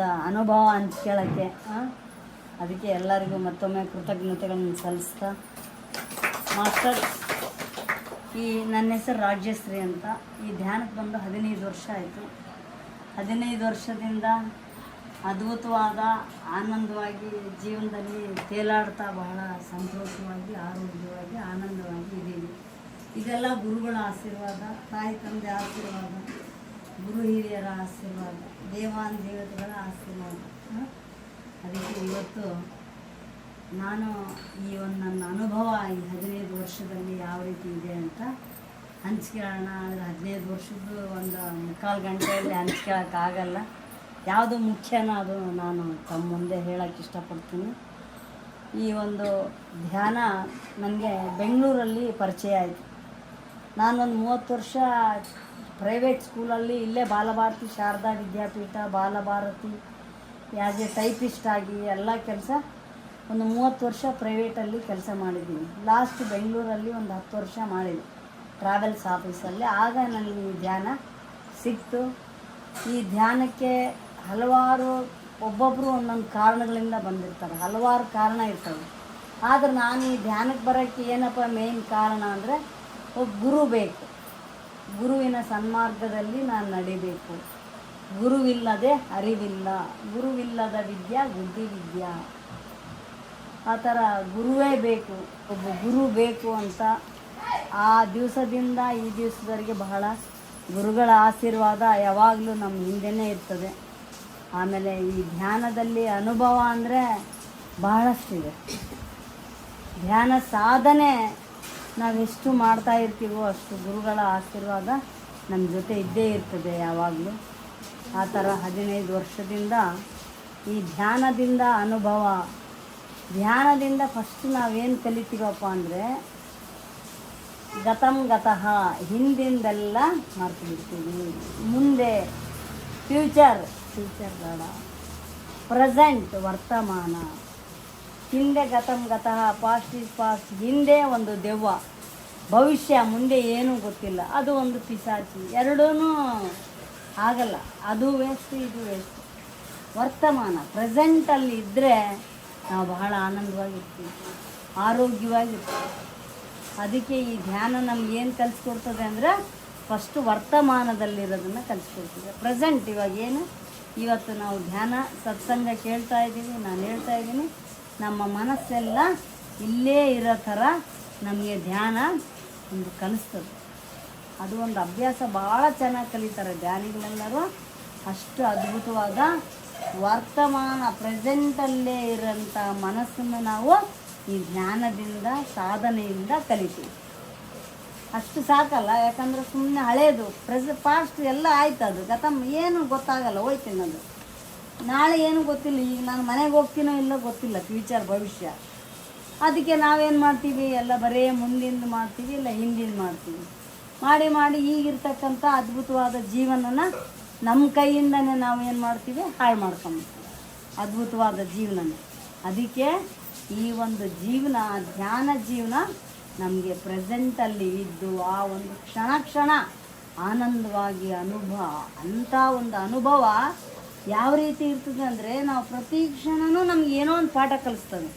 ಒಂದು ಅನುಭವ ಹಂಚ್ಕೊಳ್ಳೋಕ್ಕೆ. ಅದಕ್ಕೆ ಎಲ್ಲರಿಗೂ ಮತ್ತೊಮ್ಮೆ ಕೃತಜ್ಞತೆಗಳನ್ನು ಸಲ್ಲಿಸ್ತಾ ಮಾಸ್ಟರ್, ಈ ನನ್ನ ಹೆಸರು ರಾಜ್ಯಶ್ರೀ ಅಂತ. ಈ ಧ್ಯಾನಕ್ಕೆ ಬಂದು 15 ವರ್ಷ ಆಯಿತು. 15 ವರ್ಷದಿಂದ ಅದ್ಭುತವಾದ ಆನಂದವಾಗಿ ಜೀವನದಲ್ಲಿ ತೇಲಾಡ್ತಾ ಬಹಳ ಸಂತೋಷವಾಗಿ ಆರೋಗ್ಯವಾಗಿ ಆನಂದವಾಗಿ ಇದ್ದೀವಿ. ಇದೆಲ್ಲ ಗುರುಗಳ ಆಶೀರ್ವಾದ, ತಾಯಿ ತಂದೆ ಆಶೀರ್ವಾದ, ಗುರು ಹಿರಿಯರ ಆಶೀರ್ವಾದ, ದೇವಾನ್ ದೇವತೆಗಳ ಆಶೀರ್ವಾದ. ಅದಕ್ಕೆ ಇವತ್ತು ನಾನು ಈ ಒಂದು ನನ್ನ ಅನುಭವ ಈ 15 ವರ್ಷದಲ್ಲಿ ಯಾವ ರೀತಿ ಇದೆ ಅಂತ ಹಂಚ್ಕೊಳ್ಳೋಣ. ಆದರೆ 15 ವರ್ಷದ್ದು ಒಂದು ಮುಕ್ಕಾಲು ಗಂಟೆಯಲ್ಲಿ ಹಂಚ್ಕೊಳ್ಳೋಕ್ಕಾಗಲ್ಲ. ಯಾವುದು ಮುಖ್ಯನೋ ಅದು ನಾನು ತಮ್ಮ ಮುಂದೆ ಹೇಳೋಕ್ಕೆ ಇಷ್ಟಪಡ್ತೀನಿ. ಈ ಒಂದು ಧ್ಯಾನ ನನಗೆ ಬೆಂಗಳೂರಲ್ಲಿ ಪರಿಚಯ ಆಯಿತು. ನಾನೊಂದು 30 ವರ್ಷ ಪ್ರೈವೇಟ್ ಸ್ಕೂಲಲ್ಲಿ ಇಲ್ಲೇ ಬಾಲಭಾರತಿ ಶಾರದಾ ವಿದ್ಯಾಪೀಠ ಬಾಲಭಾರತಿ ಆ್ಯಸ್ ಎ ಟೈಪಿಸ್ಟ್ ಆಗಿ ಎಲ್ಲ ಕೆಲಸ ಒಂದು 30 ವರ್ಷ ಪ್ರೈವೇಟಲ್ಲಿ ಕೆಲಸ ಮಾಡಿದ್ದೀನಿ. ಲಾಸ್ಟ್ ಬೆಂಗಳೂರಲ್ಲಿ ಒಂದು 10 ವರ್ಷ ಮಾಡಿದೆ ಟ್ರಾವೆಲ್ಸ್ ಆಫೀಸಲ್ಲಿ. ಆಗ ನನಗೆ ಈ ಧ್ಯಾನ ಸಿಕ್ತು. ಈ ಧ್ಯಾನಕ್ಕೆ ಹಲವಾರು ಒಬ್ಬೊಬ್ಬರು ಒಂದೊಂದು ಕಾರಣಗಳಿಂದ ಬಂದಿರ್ತಾರೆ, ಹಲವಾರು ಕಾರಣ ಇರ್ತವೆ. ಆದರೆ ನಾನು ಈ ಧ್ಯಾನಕ್ಕೆ ಬರೋಕ್ಕೆ ಏನಪ್ಪ ಮೇನ್ ಕಾರಣ ಅಂದರೆ ಒಬ್ಬ ಗುರು ಬೇಕು. ಗುರುವಿನ ಸನ್ಮಾರ್ಗದಲ್ಲಿ ನಾನು ನಡಿಬೇಕು. ಗುರುವಿಲ್ಲದೆ ಅರಿವಿಲ್ಲ, ಗುರುವಿಲ್ಲದ ವಿದ್ಯಾ ಬುದ್ಧಿ ವಿದ್ಯಾ. ಆ ಥರ ಗುರುವೇ ಬೇಕು, ಒಬ್ಬ ಗುರು ಬೇಕು ಅಂತ ಆ ದಿವಸದಿಂದ ಈ ದಿವಸದವರೆಗೆ ಬಹಳ ಗುರುಗಳ ಆಶೀರ್ವಾದ ಯಾವಾಗಲೂ ನಮ್ಮ ಹಿಂದೆಯೇ ಇರ್ತದೆ. ಆಮೇಲೆ ಈ ಧ್ಯಾನದಲ್ಲಿ ಅನುಭವ ಅಂದರೆ ಬಹಳಷ್ಟಿದೆ. ಧ್ಯಾನ ಸಾಧನೆ ನಾವೆಷ್ಟು ಮಾಡ್ತಾ ಇರ್ತೀವೋ ಅಷ್ಟು ಗುರುಗಳ ಆಶೀರ್ವಾದ ನಮ್ಮ ಜೊತೆ ಇದ್ದೇ ಇರ್ತದೆ ಯಾವಾಗಲೂ. ಆ ಥರ 15 ವರ್ಷದಿಂದ ಈ ಧ್ಯಾನದಿಂದ ಅನುಭವ. ಧ್ಯಾನದಿಂದ ಫಸ್ಟ್ ನಾವೇನು ಕಲಿತೀವಪ್ಪ ಅಂದರೆ ಗತಂ ಗತಃ, ಹಿಂದಿಂದೆಲ್ಲ ಮರ್ತು ಬಿಡ್ತೀವಿ. ಮುಂದೆ ಫ್ಯೂಚರ್ ಬೇಡ, ಪ್ರೆಸೆಂಟ್ ವರ್ತಮಾನ. ಹಿಂದೆ ಗತಂ ಗತಃ, ಪಾಸ್ಟ್ ಈಸ್ ಪಾಸ್ಟ್. ಹಿಂದೆ ಒಂದು ದೆವ್ವ, ಭವಿಷ್ಯ ಮುಂದೆ ಏನೂ ಗೊತ್ತಿಲ್ಲ, ಅದು ಒಂದು ಪಿಶಾಚಿ. ಎರಡೂ ಆಗಲ್ಲ, ಅದು ವೇಸ್ಟ್ ಇದು ವೇಸ್ಟ್. ವರ್ತಮಾನ ಪ್ರೆಸೆಂಟಲ್ಲಿ ಇದ್ದರೆ ನಾವು ಬಹಳ ಆನಂದವಾಗಿರ್ತೀವಿ, ಆರೋಗ್ಯವಾಗಿರ್ತೀವಿ. ಅದಕ್ಕೆ ಈ ಧ್ಯಾನ ನಮಗೇನು ಕಲಿಸ್ಕೊಡ್ತದೆ ಅಂದರೆ ಫಸ್ಟು ವರ್ತಮಾನದಲ್ಲಿರೋದನ್ನು ಕಲಿಸ್ಕೊಡ್ತದೆ. ಪ್ರೆಸೆಂಟ್ ಇವಾಗ ಏನು ಇವತ್ತು ನಾವು ಧ್ಯಾನ ಸತ್ಸಂಗ ಕೇಳ್ತಾ ಇದ್ದೀವಿ, ನಾನು ಹೇಳ್ತಾ ಇದ್ದೀನಿ, ನಮ್ಮ ಮನಸ್ಸೆಲ್ಲ ಇಲ್ಲೇ ಇರೋ ಥರ ನಮಗೆ ಧ್ಯಾನ ಒಂದು ಕಲಿಸ್ತದೆ. ಅದು ಒಂದು ಅಭ್ಯಾಸ ಭಾಳ ಚೆನ್ನಾಗಿ ಕಲಿತಾರೆ ಧ್ಯಾನಿಗಳೆಲ್ಲರೂ. ಅಷ್ಟು ಅದ್ಭುತವಾದ ವರ್ತಮಾನ ಪ್ರೆಸೆಂಟಲ್ಲೇ ಇರೋಂಥ ಮನಸ್ಸನ್ನು ನಾವು ಈ ಧ್ಯಾನದಿಂದ ಸಾಧನೆಯಿಂದ ಕಲಿತೀವಿ. ಅಷ್ಟು ಸಾಕಲ್ಲ, ಯಾಕಂದರೆ ಸುಮ್ಮನೆ ಹಳೇದು ಪಾಸ್ಟ್ ಎಲ್ಲ ಆಯ್ತು, ಅದು ಗತಮ್ ಏನು ಗೊತ್ತಾಗಲ್ಲ, ಹೋಯ್ತೀನಿ ಅದು. ನಾಳೆ ಏನು ಗೊತ್ತಿಲ್ಲ, ಈಗ ನಾನು ಮನೆಗೆ ಹೋಗ್ತೀನೋ ಇಲ್ಲೋ ಗೊತ್ತಿಲ್ಲ, ಫ್ಯೂಚರ್ ಭವಿಷ್ಯ. ಅದಕ್ಕೆ ನಾವೇನು ಮಾಡ್ತೀವಿ, ಎಲ್ಲ ಬರೀ ಮುಂದಿಂದು ಮಾಡ್ತೀವಿ, ಇಲ್ಲ ಹಿಂದಿಂದು ಮಾಡ್ತೀವಿ. ಮಾಡಿ ಮಾಡಿ ಈಗಿರ್ತಕ್ಕಂಥ ಅದ್ಭುತವಾದ ಜೀವನನ ನಮ್ಮ ಕೈಯಿಂದನೇ ನಾವು ಏನು ಮಾಡ್ತೀವಿ, ಹಾಳು ಮಾಡ್ಕೊಂಬಿಡ್ತೀವಿ ಅದ್ಭುತವಾದ ಜೀವನನ. ಅದಕ್ಕೆ ಈ ಒಂದು ಜೀವನ, ಧ್ಯಾನ ಜೀವನ ನಮಗೆ ಪ್ರೆಸೆಂಟಲ್ಲಿ ಇದ್ದು ಆ ಒಂದು ಕ್ಷಣ ಆನಂದವಾಗಿ ಅನುಭವ. ಅಂಥ ಒಂದು ಅನುಭವ ಯಾವ ರೀತಿ ಇರ್ತದೆ ಅಂದರೆ ನಾವು ಪ್ರತಿ ಕ್ಷಣವೂ ನಮ್ಗೆ ಏನೋ ಒಂದು ಪಾಠ ಕಲಿಸ್ತದೆ,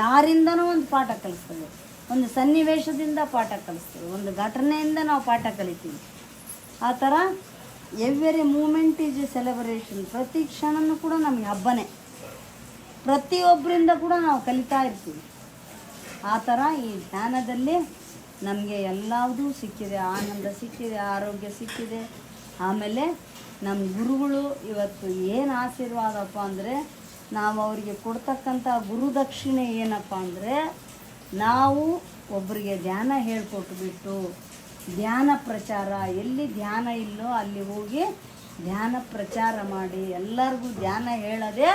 ಯಾರಿಂದನೋ ಒಂದು ಪಾಠ ಕಲಿಸ್ತದೆ, ಒಂದು ಸನ್ನಿವೇಶದಿಂದ ಪಾಠ ಕಲಿಸ್ತದೆ, ಒಂದು ಘಟನೆಯಿಂದ ನಾವು ಪಾಠ ಕಲಿತೀವಿ. ಆ ಥರ every moment is a celebration. ಪ್ರತಿ ಕ್ಷಣವೂ ಕೂಡ ನಮಗೆ ಹಬ್ಬನೇ, ಪ್ರತಿಯೊಬ್ಬರಿಂದ ಕೂಡ ನಾವು ಕಲಿತಾ ಇರ್ತೀವಿ. ಆ ಥರ ಈ ಧ್ಯಾನದಲ್ಲಿ ನಮಗೆ ಎಲ್ಲದೂ ಸಿಕ್ಕಿದೆ, ಆನಂದ ಸಿಕ್ಕಿದೆ, ಆರೋಗ್ಯ ಸಿಕ್ಕಿದೆ. ಆಮೇಲೆ ನಮ್ಮ ಗುರುಗಳು ಇವತ್ತು ಏನು ಆಶೀರ್ವಾದಪ್ಪ ಅಂದರೆ, ನಾವು ಅವರಿಗೆ ಕೊಡ್ತಕ್ಕಂಥ ಗುರುದಕ್ಷಿಣೆ ಏನಪ್ಪ ಅಂದರೆ, ನಾವು ಒಬ್ಬರಿಗೆ ಧ್ಯಾನ ಹೇಳ್ಕೊಟ್ಬಿಟ್ಟು ಧ್ಯಾನ ಪ್ರಚಾರ, ಎಲ್ಲಿ ಧ್ಯಾನ ಇಲ್ಲೋ ಅಲ್ಲಿ ಹೋಗಿ ಧ್ಯಾನ ಪ್ರಚಾರ ಮಾಡಿ ಎಲ್ಲರಿಗೂ ಧ್ಯಾನ ಹೇಳೋದೇ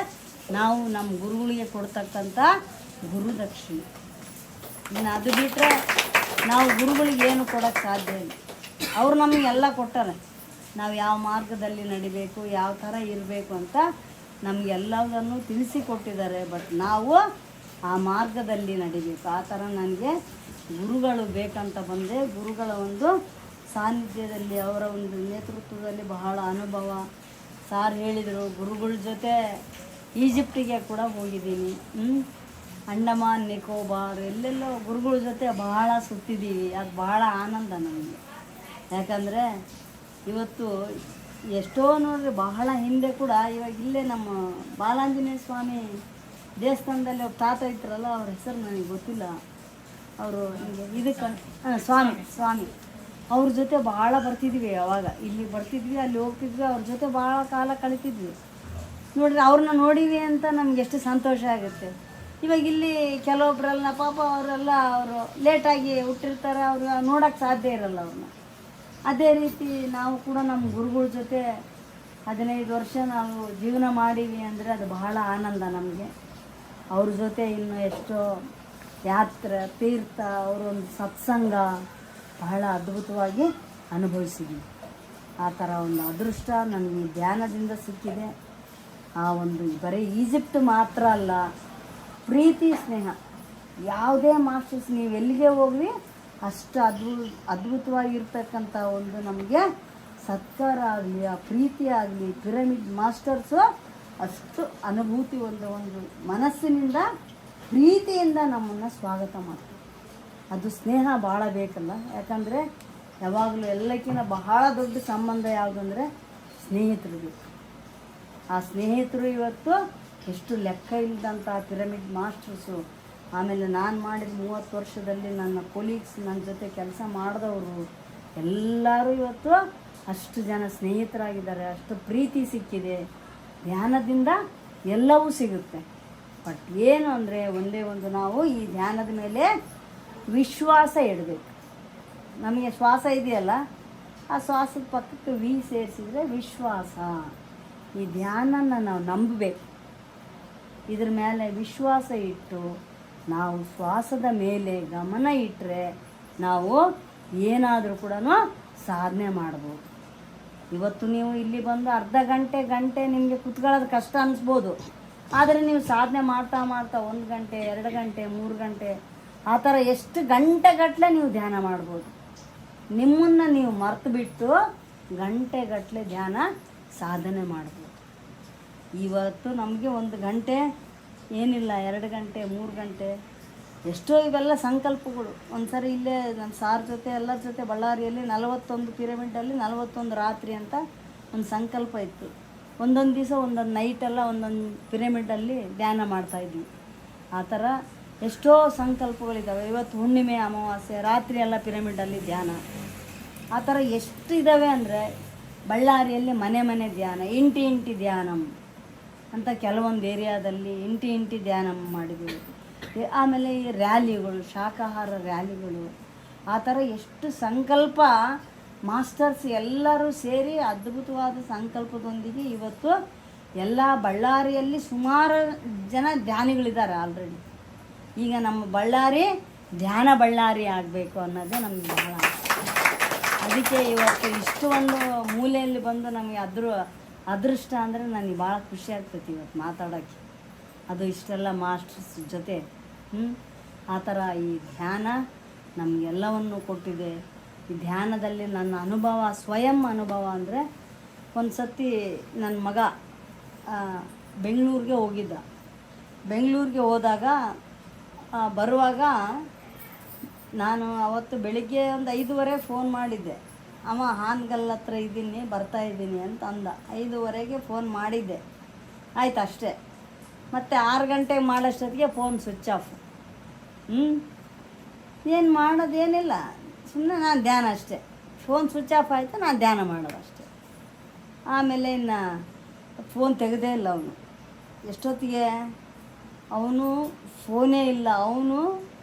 ನಾವು ನಮ್ಮ ಗುರುಗಳಿಗೆ ಕೊಡ್ತಕ್ಕಂಥ ಗುರುದಕ್ಷಿಣೆ. ಇನ್ನು ಅದು ಬಿಟ್ಟರೆ ನಾವು ಗುರುಗಳಿಗೆ ಏನು ಕೊಡೋಕ್ಕೆ ಸಾಧ್ಯ ಇಲ್ಲ. ಅವ್ರು ನಮಗೆಲ್ಲ ಕೊಟ್ಟಾರೆ, ನಾವು ಯಾವ ಮಾರ್ಗದಲ್ಲಿ ನಡಿಬೇಕು, ಯಾವ ಥರ ಇರಬೇಕು ಅಂತ ನಮಗೆಲ್ಲದನ್ನು ತಿಳಿಸಿಕೊಟ್ಟಿದ್ದಾರೆ. ಬಟ್ ನಾವು ಆ ಮಾರ್ಗದಲ್ಲಿ ನಡಿಬೇಕು. ಆ ಥರ ನನಗೆ ಗುರುಗಳು ಬೇಕಂತ ಬಂದೆ. ಗುರುಗಳ ಒಂದು ಸಾನ್ನಿಧ್ಯದಲ್ಲಿ, ಅವರ ಒಂದು ನೇತೃತ್ವದಲ್ಲಿ ಬಹಳ ಅನುಭವ, ಸಾರ್ ಹೇಳಿದರು, ಗುರುಗಳ ಜೊತೆ ಈಜಿಪ್ಟಿಗೆ ಕೂಡ ಹೋಗಿದ್ದೀನಿ. ಅಂಡಮಾನ್ ನಿಕೋಬಾರ್ ಎಲ್ಲೆಲ್ಲೋ ಗುರುಗಳ ಜೊತೆ ಬಹಳ ಸುತ್ತಿದ್ದೀವಿ. ಅದು ಬಹಳ ಆನಂದ ನಮಗೆ. ಯಾಕಂದರೆ ಇವತ್ತು ಎಷ್ಟೋ ನೋಡ್ರಿ, ಬಹಳ ಹಿಂದೆ ಕೂಡ ಇವಾಗ ಇಲ್ಲೇ ನಮ್ಮ ಬಾಲಾಂಜನೇಯ ಸ್ವಾಮಿ ದೇವಸ್ಥಾನದಲ್ಲಿ ಒಬ್ಬ ತಾತ ಇದ್ರಲ್ಲ, ಅವ್ರ ಹೆಸರು ನನಗೆ ಗೊತ್ತಿಲ್ಲ. ಅವರು ಇದಕ್ಕೆ ಸ್ವಾಮಿ ಅವ್ರ ಜೊತೆ ಭಾಳ ಬರ್ತಿದ್ವಿ. ಅವಾಗ ಇಲ್ಲಿ ಬರ್ತಿದ್ವಿ, ಅಲ್ಲಿ ಹೋಗ್ತಿದ್ವಿ, ಅವ್ರ ಜೊತೆ ಭಾಳ ಕಾಲ ಕಳಿತಿದ್ವಿ. ನೋಡ್ರಿ, ಅವ್ರನ್ನ ನೋಡಿವಿ ಅಂತ ನಮ್ಗೆ ಎಷ್ಟು ಸಂತೋಷ ಆಗುತ್ತೆ. ಇವಾಗ ಇಲ್ಲಿ ಕೆಲವೊಬ್ಬರೆಲ್ಲ ಪಾಪ ಅವರೆಲ್ಲ ಅವರು ಲೇಟಾಗಿ ಹುಟ್ಟಿರ್ತಾರೆ, ಅವ್ರು ನೋಡೋಕ್ಕೆ ಸಾಧ್ಯ ಇರಲ್ಲ ಅವ್ರನ್ನ. ಅದೇ ರೀತಿ ನಾವು ಕೂಡ ನಮ್ಮ ಗುರುಗಳ ಜೊತೆ 15 ವರ್ಷ ನಾವು ಜೀವನ ಮಾಡೀವಿ ಅಂದರೆ ಅದು ಬಹಳ ಆನಂದ ನಮಗೆ. ಅವ್ರ ಜೊತೆ ಇನ್ನು ಎಷ್ಟೋ ಯಾತ್ರೆ, ತೀರ್ಥ, ಅವರೊಂದು ಸತ್ಸಂಗ ಬಹಳ ಅದ್ಭುತವಾಗಿ ಅನುಭವಿಸಿದ್ದೀವಿ. ಆ ಥರ ಒಂದು ಅದೃಷ್ಟ ನನಗೆ ಧ್ಯಾನದಿಂದ ಸಿಕ್ಕಿದೆ. ಆ ಒಂದು ಬರೀ ಈಜಿಪ್ಟ್ ಮಾತ್ರ ಅಲ್ಲ, ಪ್ರೀತಿ ಸ್ನೇಹ, ಯಾವುದೇ ಮಾಸ್ಟರ್ಸ್ ನೀವು ಎಲ್ಲಿಗೆ ಹೋಗ್ಲಿ ಅಷ್ಟು ಅದ್ಭುತವಾಗಿರ್ತಕ್ಕಂಥ ಒಂದು ನಮಗೆ ಸತ್ಕಾರ ಆಗಲಿ, ಆ ಪ್ರೀತಿ ಆಗಲಿ, ಪಿರಮಿಡ್ ಮಾಸ್ಟರ್ಸು ಅಷ್ಟು ಅನುಭೂತಿ ಒಂದು ಮನಸ್ಸಿನಿಂದ ಪ್ರೀತಿಯಿಂದ ನಮ್ಮನ್ನು ಸ್ವಾಗತ ಮಾಡ್ತಾರೆ. ಅದು ಸ್ನೇಹ ಭಾಳ ಬೇಕಲ್ಲ. ಯಾಕಂದರೆ ಯಾವಾಗಲೂ ಎಲ್ಲಕ್ಕಿಂತ ಬಹಳ ದೊಡ್ಡ ಸಂಬಂಧ ಯಾವುದಂದರೆ ಸ್ನೇಹಿತರು ಬೇಕು. ಆ ಸ್ನೇಹಿತರು ಇವತ್ತು ಎಷ್ಟು ಲೆಕ್ಕ ಇಲ್ಲದಂಥ ಪಿರಮಿಡ್ ಮಾಸ್ಟರ್ಸು, ಆಮೇಲೆ ನಾನು ಮಾಡಿದ 30 ವರ್ಷದಲ್ಲಿ ನನ್ನ ಕೊಲೀಗ್ಸ್, ನನ್ನ ಜೊತೆ ಕೆಲಸ ಮಾಡಿದವರು ಎಲ್ಲರೂ ಇವತ್ತು ಅಷ್ಟು ಜನ ಸ್ನೇಹಿತರಾಗಿದ್ದಾರೆ. ಅಷ್ಟು ಪ್ರೀತಿ ಸಿಕ್ಕಿದೆ. ಧ್ಯಾನದಿಂದ ಎಲ್ಲವೂ ಸಿಗುತ್ತೆ. ಬಟ್ ಏನು ಅಂದರೆ ಒಂದೇ ಒಂದು, ನಾವು ಈ ಧ್ಯಾನದ ಮೇಲೆ ವಿಶ್ವಾಸ ಇಡಬೇಕು. ನಮಗೆ ಶ್ವಾಸ ಇದೆಯಲ್ಲ, ಆ ಶ್ವಾಸದ ಪಕ್ಕಕ್ಕೆ ಸೇರಿಸಿದರೆ ವಿಶ್ವಾಸ. ಈ ಧ್ಯಾನನ ನಾವು ನಂಬಬೇಕು. ಇದ್ರ ಮೇಲೆ ವಿಶ್ವಾಸ ಇಟ್ಟು ನಾವು ಶ್ವಾಸದ ಮೇಲೆ ಗಮನ ಇಟ್ಟರೆ ನಾವು ಏನಾದರೂ ಕೂಡ ಸಾಧನೆ ಮಾಡ್ಬೋದು. ಇವತ್ತು ನೀವು ಇಲ್ಲಿ ಬಂದು ಅರ್ಧ ಗಂಟೆ ನಿಮಗೆ ಕುತ್ಕೊಳ್ಳೋದು ಕಷ್ಟ ಅನಿಸ್ಬೋದು. ಆದರೆ ನೀವು ಸಾಧನೆ ಮಾಡ್ತಾ 1 ಗಂಟೆ, 2 ಗಂಟೆ, 3 ಗಂಟೆ, ಆ ಥರ ಎಷ್ಟು ಗಂಟೆಗಟ್ಟಲೆ ನೀವು ಧ್ಯಾನ ಮಾಡ್ಬೋದು. ನಿಮ್ಮನ್ನು ನೀವು ಮರೆತು ಬಿಟ್ಟು ಗಂಟೆಗಟ್ಟಲೆ ಧ್ಯಾನ ಸಾಧನೆ ಮಾಡ್ಬೋದು. ಇವತ್ತು ನಮಗೆ 1 ಗಂಟೆ ಏನಿಲ್ಲ, 2 ಗಂಟೆ, 3 ಗಂಟೆ, ಎಷ್ಟೋ ಇವೆಲ್ಲ ಸಂಕಲ್ಪಗಳು. ಒಂದು ಸರಿ ಇಲ್ಲೇ ನಮ್ಮ ಸಾರ್ ಜೊತೆ ಎಲ್ಲರ ಜೊತೆ ಬಳ್ಳಾರಿಯಲ್ಲಿ 41 ಪಿರಮಿಡಲ್ಲಿ 41 ರಾತ್ರಿ ಅಂತ ಒಂದು ಸಂಕಲ್ಪ ಇತ್ತು. ಒಂದೊಂದು ದಿವಸ ಒಂದೊಂದು ನೈಟೆಲ್ಲ ಒಂದೊಂದು ಪಿರಮಿಡಲ್ಲಿ ಧ್ಯಾನ ಮಾಡ್ತಾಯಿದ್ವಿ. ಆ ಥರ ಎಷ್ಟೋ ಸಂಕಲ್ಪಗಳಿದ್ದಾವೆ. ಇವತ್ತು ಹುಣ್ಣಿಮೆ, ಅಮಾವಾಸ್ಯೆ ರಾತ್ರಿ ಎಲ್ಲ ಪಿರಮಿಡಲ್ಲಿ ಧ್ಯಾನ. ಆ ಥರ ಎಷ್ಟು ಇದ್ದಾವೆ ಅಂದರೆ, ಬಳ್ಳಾರಿಯಲ್ಲಿ ಮನೆ ಧ್ಯಾನ, ಇಂಟಿ ಧ್ಯಾನಂ ಅಂತ ಕೆಲವೊಂದು ಏರಿಯಾದಲ್ಲಿ ಇಂಟಿ ಧ್ಯಾನ ಮಾಡಿದ್ದೀವಿ. ಆಮೇಲೆ ಈ ರ್ಯಾಲಿಗಳು, ಶಾಖಾಹಾರ ರ್ಯಾಲಿಗಳು, ಆ ಥರ ಎಷ್ಟು ಸಂಕಲ್ಪ ಮಾಸ್ಟರ್ಸ್ ಎಲ್ಲರೂ ಸೇರಿ ಅದ್ಭುತವಾದ ಸಂಕಲ್ಪದೊಂದಿಗೆ ಇವತ್ತು ಎಲ್ಲ ಬಳ್ಳಾರಿಯಲ್ಲಿ ಸುಮಾರು ಜನ ಧ್ಯಾನಿಗಳಿದ್ದಾರೆ ಆಲ್ರೆಡಿ. ಈಗ ನಮ್ಮ ಬಳ್ಳಾರಿ ಧ್ಯಾನ ಬಳ್ಳಾರಿ ಆಗಬೇಕು ಅನ್ನೋದೇ ನಮಗೆ ಬಹಳ. ಅದಕ್ಕೆ ಇವತ್ತು ಇಷ್ಟು ಒಂದು ಮೂಲೆಯಲ್ಲಿ ಬಂದು ನಮಗೆ ಅದೃಷ್ಟ ಅಂದರೆ ನನಗೆ ಭಾಳ ಖುಷಿ ಆಗ್ತೈತಿ ಇವತ್ತು ಮಾತಾಡೋಕ್ಕೆ. ಅದು ಇಷ್ಟೆಲ್ಲ ಮಾಸ್ಟರ್ಸ್ ಜೊತೆ ಆ ಥರ ಈ ಧ್ಯಾನ ನಮಗೆಲ್ಲವನ್ನು ಕೊಟ್ಟಿದೆ. ಈ ಧ್ಯಾನದಲ್ಲಿ ನನ್ನ ಅನುಭವ, ಸ್ವಯಂ ಅನುಭವ ಅಂದರೆ, ಒಂದು ಸತಿ ನನ್ನ ಮಗ ಬೆಂಗಳೂರಿಗೆ ಹೋಗಿದ್ದ. ಬೆಂಗಳೂರಿಗೆ ಹೋದಾಗ ಬರುವಾಗ ನಾನು ಅವತ್ತು ಬೆಳಿಗ್ಗೆ ಒಂದು 5:30 ಫೋನ್ ಮಾಡಿದ್ದೆ. ಅವ ಹಾನಗಲ್ ಹತ್ರ ಇದ್ದೀನಿ, ಬರ್ತಾಯಿದ್ದೀನಿ ಅಂತ ಅಂದ. 5:30ಗೆ ಫೋನ್ ಮಾಡಿದ್ದೆ, ಆಯ್ತು ಅಷ್ಟೇ. ಮತ್ತು 6 ಗಂಟೆಗೆ ಮಾಡೋಷ್ಟೊತ್ತಿಗೆ ಫೋನ್ ಸ್ವಿಚ್ ಆಫ್. ಏನು ಮಾಡೋದೇನಿಲ್ಲ, ಸುಮ್ಮನೆ ನಾನು ಧ್ಯಾನ ಅಷ್ಟೇ. ಫೋನ್ ಸ್ವಿಚ್ ಆಫ್ ಆಯಿತು, ನಾನು ಧ್ಯಾನ ಮಾಡೋದು ಅಷ್ಟೇ. ಆಮೇಲೆ ಇನ್ನು ಫೋನ್ ತೆಗೆದೇ ಇಲ್ಲ ಅವನು. ಎಷ್ಟೊತ್ತಿಗೆ ಅವನು ಫೋನೇ ಇಲ್ಲ, ಅವನು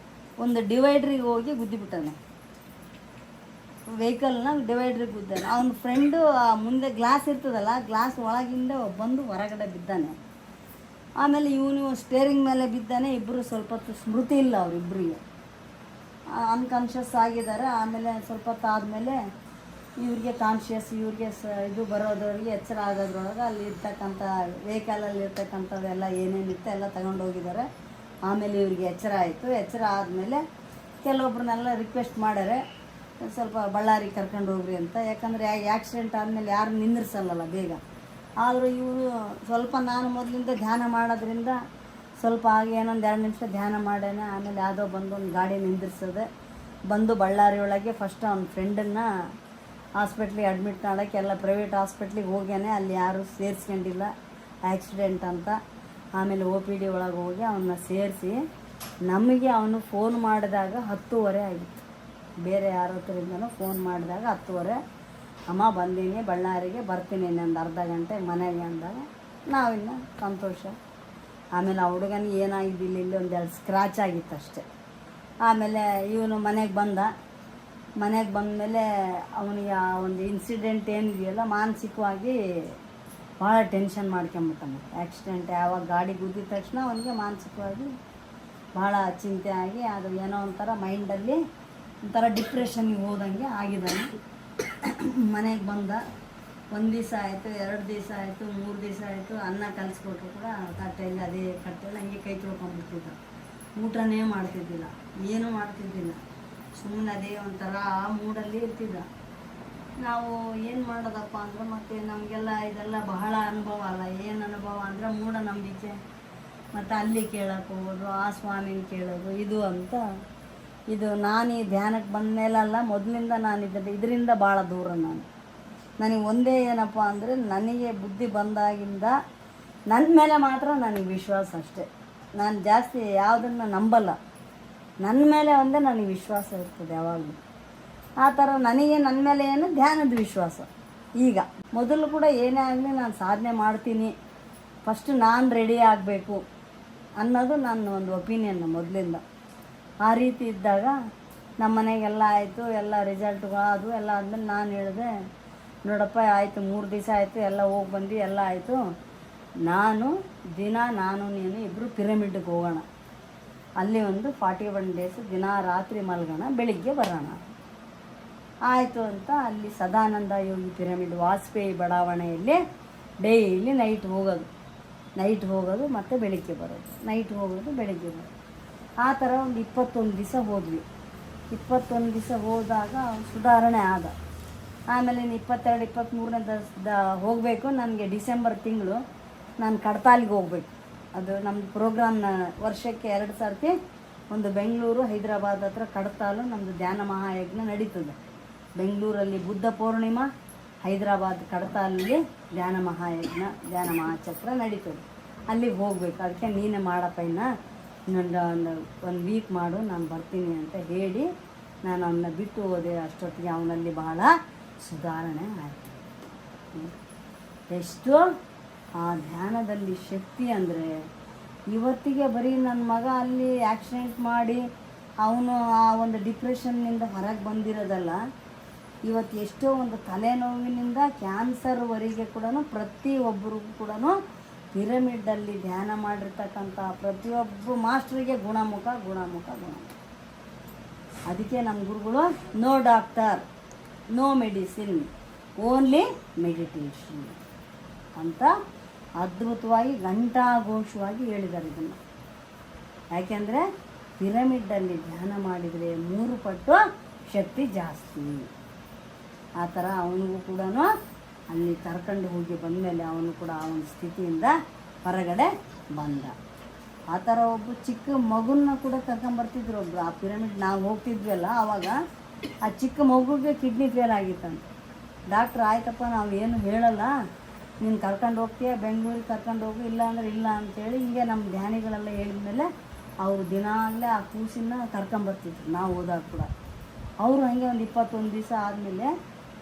ಒಂದು ಡಿವೈಡ್ರಿಗೆ ಹೋಗಿ ಗುದ್ದಿಬಿಟ್ಟಾನೆ. ವೆಹಿಕಲ್ನ ಡಿವೈಡ್ರಿಗೆ ಗುದ್ದಾನೆ. ಅವನ ಫ್ರೆಂಡು ಮುಂದೆ ಗ್ಲಾಸ್ ಇರ್ತದಲ್ಲ, ಗ್ಲಾಸ್ ಒಳಗಿಂದ ಬಂದು ಹೊರಗಡೆ ಬಿದ್ದಾನೆ. ಆಮೇಲೆ ಇವನು ಸ್ಟೇರಿಂಗ್ ಮೇಲೆ ಬಿದ್ದಾನೆ. ಇಬ್ಬರು ಸ್ವಲ್ಪ ಹೊತ್ತು ಸ್ಮೃತಿ ಇಲ್ಲ, ಅವರಿಬ್ಬರಿಗೆ ಅನ್ಕಾನ್ಷಿಯಸ್ ಆಗಿದ್ದಾರೆ. ಆಮೇಲೆ ಸ್ವಲ್ಪ ಹೊತ್ತು ಆದಮೇಲೆ ಇವ್ರಿಗೆ ಕಾನ್ಷಿಯಸ್, ಇವ್ರಿಗೆ ಇದು ಬರೋದ್ರೊಳಗೆ ಎಚ್ಚರ ಆಗೋದ್ರೊಳಗೆ ಅಲ್ಲಿ ಇರ್ತಕ್ಕಂಥ ವೆಹಿಕಲಲ್ಲಿ ಇರ್ತಕ್ಕಂಥದ್ದೆಲ್ಲ ಏನೇನಿತ್ತು ಎಲ್ಲ ತಗೊಂಡು ಹೋಗಿದ್ದಾರೆ. ಆಮೇಲೆ ಇವ್ರಿಗೆ ಎಚ್ಚರ ಆಯಿತು. ಎಚ್ಚರ ಆದಮೇಲೆ ಕೆಲವೊಬ್ರನ್ನೆಲ್ಲ ರಿಕ್ವೆಸ್ಟ್ ಮಾಡ್ಯಾರೆ, ಸ್ವಲ್ಪ ಬಳ್ಳಾರಿಗೆ ಕರ್ಕೊಂಡು ಹೋಗ್ರಿ ಅಂತ. ಯಾಕಂದರೆ ಆ್ಯಕ್ಸಿಡೆಂಟ್ ಆದಮೇಲೆ ಯಾರು ನಿಂದಿರ್ಸಲ್ಲಲ್ಲ ಬೇಗ. ಆದರೂ ಇವರು ಸ್ವಲ್ಪ ನಾನು ಮೊದಲಿಂದ ಧ್ಯಾನ ಮಾಡೋದ್ರಿಂದ ಸ್ವಲ್ಪ ಆಗಿ ಏನೊಂದು 2 ನಿಮಿಷ ಧ್ಯಾನ ಮಾಡೇನೆ. ಆಮೇಲೆ ಯಾವುದೋ ಬಂದು ಒಂದು ಗಾಡಿ ನಿಂದಿರ್ಸೋದೆ, ಬಂದು ಬಳ್ಳಾರಿ ಒಳಗೆ ಫಸ್ಟ್ ಅವ್ನ ಫ್ರೆಂಡನ್ನು ಹಾಸ್ಪಿಟ್ಲಿಗೆ ಅಡ್ಮಿಟ್ ಮಾಡೋಕ್ಕೆ ಎಲ್ಲ ಪ್ರೈವೇಟ್ ಹಾಸ್ಪಿಟ್ಲಿಗೆ ಹೋಗ್ಯಾನೆ. ಅಲ್ಲಿ ಯಾರೂ ಸೇರಿಸ್ಕೊಂಡಿಲ್ಲ, ಆ್ಯಕ್ಸಿಡೆಂಟ್ ಅಂತ. ಆಮೇಲೆ OPD ಒಳಗೆ ಹೋಗಿ ಅವನ್ನ ಸೇರಿಸಿ ನಮಗೆ ಅವನು ಫೋನ್ ಮಾಡಿದಾಗ 10:30 ಆಗಿತ್ತು. ಬೇರೆ ಯಾರ ಹತ್ರದಿಂದನೂ ಫೋನ್ ಮಾಡಿದಾಗ 10:30, ಅಮ್ಮ ಬಂದೀನಿ ಬಳ್ಳಾರಿಗೆ, ಬರ್ತೀನಿ ಇನ್ನೊಂದು ಅರ್ಧ ಗಂಟೆ ಮನೆಗೆ ಅಂದಾಗ ನಾವಿನ್ನು ಸಂತೋಷ. ಆಮೇಲೆ ಆ ಹುಡುಗನಿಗೆ ಏನಾಗಿದ್ದಿಲ್ಲ, ಇಲ್ಲಿ 1-2 ಸ್ಕ್ರ್ಯಾಚ್ ಆಗಿತ್ತು ಅಷ್ಟೆ. ಆಮೇಲೆ ಇವನು ಮನೆಗೆ ಬಂದಮೇಲೆ ಅವನಿಗೆ ಆ ಒಂದು ಇನ್ಸಿಡೆಂಟ್ ಏನಿದೆಯಲ್ಲ ಮಾನಸಿಕವಾಗಿ ಭಾಳ ಟೆನ್ಷನ್ ಮಾಡ್ಕೊಂಬಿಟ್ಟಾನೆ. ಆ್ಯಕ್ಸಿಡೆಂಟ್ ಯಾವಾಗ ಗಾಡಿ ಗುದ್ದಿದ ತಕ್ಷಣ ಅವನಿಗೆ ಮಾನಸಿಕವಾಗಿ ಭಾಳ ಚಿಂತೆ ಆಗಿ ಅದು ಏನೋ ಒಂಥರ ಮೈಂಡಲ್ಲಿ ಒಂಥರ ಡಿಪ್ರೆಷನ್ಗೆ ಹೋದಂಗೆ ಆಗಿದ್ದಾನೆ. ಮನೆಗೆ ಬಂದ 1 ದಿವಸ ಆಯಿತು, 2 ದಿವಸ ಆಯಿತು, 3 ದಿವಸ ಆಯಿತು. ಅನ್ನ ಕಲಿಸ್ಕೊಟ್ರು ಕೂಡ ತಟ್ಟೆಯಲ್ಲಿ ಅದೇ ಕಟ್ಟೆಯಲ್ಲಿ ಹಂಗೆ ಕೈ ತೊಳ್ಕೊಂಡ್ಬಿಟ್ಟಿದ್ದ. ಊಟನೇ ಮಾಡ್ತಿದ್ದಿಲ್ಲ, ಏನೂ ಮಾಡ್ತಿದ್ದಿಲ್ಲ, ಸುಮ್ಮನೆ ಅದೇ ಒಂಥರ ಮೂಡಲ್ಲಿ ಇರ್ತಿದ್ದ. ನಾವು ಏನು ಮಾಡೋದಪ್ಪ ಅಂದ್ರೆ ಮತ್ತು ನಮಗೆಲ್ಲ ಇದೆಲ್ಲ ಬಹಳ ಅನುಭವ ಅಲ್ಲ. ಏನು ಅನುಭವ ಅಂದರೆ ಮೂಢನಂಬಿಕೆ, ಮತ್ತು ಅಲ್ಲಿ ಕೇಳೋಕೆ ಹೋಗೋದು, ಆ ಸ್ವಾಮಿನ ಕೇಳೋದು, ಇದು ಅಂತ. ಇದು ನಾನು ಈ ಧ್ಯಾನಕ್ಕೆ ಬಂದ ಮೇಲಲ್ಲ, ಮೊದಲಿಂದ ನಾನು ಇದರಿಂದ ಭಾಳ ದೂರ. ನನಗೆ ಒಂದೇ ಏನಪ್ಪ ಅಂದರೆ, ನನಗೆ ಬುದ್ಧಿ ಬಂದಾಗಿಂದ ನನ್ನ ಮೇಲೆ ಮಾತ್ರ ನನಗೆ ವಿಶ್ವಾಸ ಅಷ್ಟೆ. ನಾನು ಜಾಸ್ತಿ ಯಾವುದನ್ನು ನಂಬಲ್ಲ, ನನ್ನ ಮೇಲೆ ಒಂದೇ ನನಗೆ ವಿಶ್ವಾಸ ಇರ್ತದೆ ಯಾವಾಗಲೂ. ಆ ಥರ ನನಗೆ ನನ್ನ ಮೇಲೆ ಏನು ಧ್ಯಾನದ ವಿಶ್ವಾಸ. ಈಗ ಮೊದಲು ಕೂಡ ಏನೇ ಆಗಲಿ ನಾನು ಸಾಧನೆ ಮಾಡ್ತೀನಿ, ಫಸ್ಟು ನಾನು ರೆಡಿ ಆಗಬೇಕು ಅನ್ನೋದು ನನ್ನ ಒಂದು ಒಪಿನಿಯನ್ ಮೊದಲಿಂದ. ಆ ರೀತಿ ಇದ್ದಾಗ ನಮ್ಮ ಮನೆಗೆಲ್ಲ ಆಯಿತು, ಎಲ್ಲ ರಿಸಲ್ಟ್ಗಳು ಅದು ಎಲ್ಲ ಆದಮೇಲೆ ನಾನು ಹೇಳಿದೆ, ನೋಡಪ್ಪ ಆಯಿತು 3 ದಿವಸ ಆಯಿತು, ಎಲ್ಲ ಹೋಗಿ ಬಂದು ಎಲ್ಲ ಆಯಿತು, ನಾನು ನೀನು ಇಬ್ಬರು ಪಿರಮಿಡ್ಗೆ ಹೋಗೋಣ, ಅಲ್ಲಿ ಒಂದು 41 ಡೇಸ್ ದಿನ ರಾತ್ರಿ ಮಲ್ಗೋಣ, ಬೆಳಿಗ್ಗೆ ಬರೋಣ. ಆಯಿತು ಅಂತ ಅಲ್ಲಿ ಸದಾನಂದ ಯೋಗಿ ಪಿರಮಿಡ್ ವಾಜಪೇಯಿ ಬಡಾವಣೆಯಲ್ಲಿ ಡೈಲಿ ನೈಟ್ ಹೋಗೋದು ಮತ್ತು ಬೆಳಿಗ್ಗೆ ಬರೋದು, ನೈಟ್ ಹೋಗೋದು ಬೆಳಿಗ್ಗೆ ಬರೋದು. ಆ ಥರ ಒಂದು 21 ದಿವಸ ಹೋದ್ವಿ. 21 ದಿವಸ ಹೋದಾಗ ಸುಧಾರಣೆ ಆದ. ಆಮೇಲೆ 22, 23ನೇ ಹೋಗಬೇಕು. ನನಗೆ ಡಿಸೆಂಬರ್ ತಿಂಗಳು ನಾನು ಕಡತಾಲಿಗೆ ಹೋಗ್ಬೇಕು. ಅದು ನಮ್ಮ ಪ್ರೋಗ್ರಾಮ್ನ ವರ್ಷಕ್ಕೆ 2 ಸರ್ತಿ ಒಂದು ಬೆಂಗಳೂರು ಹೈದರಾಬಾದ್ ಹತ್ರ ಕಡತಾಲು ನಮ್ಮದು ಧ್ಯಾನ ಮಹಾಯಜ್ಞ ನಡೀತದೆ. ಬೆಂಗಳೂರಲ್ಲಿ ಬುದ್ಧ ಪೂರ್ಣಿಮಾ, ಹೈದರಾಬಾದ್ ಕಡತಾಲಲ್ಲಿ ಧ್ಯಾನ ಮಹಾಯಜ್ಞ, ಧ್ಯಾನ ಮಹಾಚಕ್ರ ನಡೀತದೆ. ಅಲ್ಲಿಗೆ ಹೋಗ್ಬೇಕು. ಅದಕ್ಕೆ ನೀನೇ ಮಾಡಪ್ಪ, ಇನ್ನು ಇನ್ನೊಂದು 1 ವೀಕ್ ಮಾಡು, ನಾನು ಬರ್ತೀನಿ ಅಂತ ಹೇಳಿ ನಾನು ಅವನ್ನ ಬಿಟ್ಟು ಹೋದೆ. ಅಷ್ಟೊತ್ತಿಗೆ ಅವನಲ್ಲಿ ಬಹಳ ಸುಧಾರಣೆ ಆಯಿತು. ಎಷ್ಟು ಆ ಧ್ಯಾನದಲ್ಲಿ ಶಕ್ತಿ ಅಂದರೆ, ಇವತ್ತಿಗೆ ಬರೀ ನನ್ನ ಮಗ ಅಲ್ಲಿ ಆ್ಯಕ್ಸಿಡೆಂಟ್ ಮಾಡಿ ಅವನು ಆ ಒಂದು ಡಿಪ್ರೆಷನ್ನಿಂದ ಹೊರಗೆ ಬಂದಿರೋದಲ್ಲ, ಇವತ್ತು ಎಷ್ಟೋ ಒಂದು ತಲೆನೋವಿನಿಂದ ಕ್ಯಾನ್ಸರ್ವರೆಗೆ ಕೂಡ ಪ್ರತಿಯೊಬ್ಬರಿಗೂ ಕೂಡ ಪಿರಮಿಡ್ಡಲ್ಲಿ ಧ್ಯಾನ ಮಾಡಿರ್ತಕ್ಕಂಥ ಪ್ರತಿಯೊಬ್ಬ ಮಾಸ್ಟ್ರಿಗೆ ಗುಣಮುಖ. ಅದಕ್ಕೆ ನಮ್ಮ ಗುರುಗಳು no doctor, no medicine, only meditation ಅಂತ ಅದ್ಭುತವಾಗಿ ಘಂಟಾಘೋಷವಾಗಿ ಹೇಳಿದ್ದಾರೆ ಇದನ್ನು. ಯಾಕೆಂದರೆ ಪಿರಮಿಡ್ಡಲ್ಲಿ ಧ್ಯಾನ ಮಾಡಿದರೆ 3 ಪಟ್ಟು ಶಕ್ತಿ ಜಾಸ್ತಿ. ಆ ಥರ ಅವನಿಗೂ ಕೂಡ ಅಲ್ಲಿ ಕರ್ಕೊಂಡು ಹೋಗಿ ಬಂದಮೇಲೆ ಅವನು ಕೂಡ ಅವನ ಸ್ಥಿತಿಯಿಂದ ಹೊರಗಡೆ ಬಂದ. ಆ ಥರ ಒಬ್ಬ ಚಿಕ್ಕ ಮಗುನ ಕೂಡ ಕರ್ಕೊಂಬರ್ತಿದ್ರು ಒಬ್ರು. ಆ ಪಿರಮಿಡ್ ನಾವು ಹೋಗ್ತಿದ್ವಲ್ಲ ಆವಾಗ ಆ ಚಿಕ್ಕ ಮಗುಗೆ ಕಿಡ್ನಿ ಫೇಲ್ ಆಗಿತ್ತಂತೆ. ಡಾಕ್ಟ್ರ್ ಆಯ್ತಪ್ಪ ನಾವು ಏನು ಹೇಳಲ್ಲ, ನೀನು ಕರ್ಕೊಂಡು ಹೋಗ್ತೀಯ, ಬೆಂಗಳೂರಿಗೆ ಕರ್ಕೊಂಡು ಹೋಗು, ಇಲ್ಲ ಅಂದ್ರೆ ಇಲ್ಲ ಅಂತೇಳಿ ಹಿಂಗೆ ನಮ್ಮ ಧ್ಯಾನಿಗಳೆಲ್ಲ ಹೇಳಿದ್ಮೇಲೆ ಅವರು ದಿನಾಗಲೇ ಆ ಕೂಸಿನ ಕರ್ಕೊಂಬರ್ತಿದ್ರು. ನಾವು ಹೋದಾಗ ಕೂಡ ಅವರು ಹಾಗೆ ಒಂದು 21 ದಿವಸ ಆದಮೇಲೆ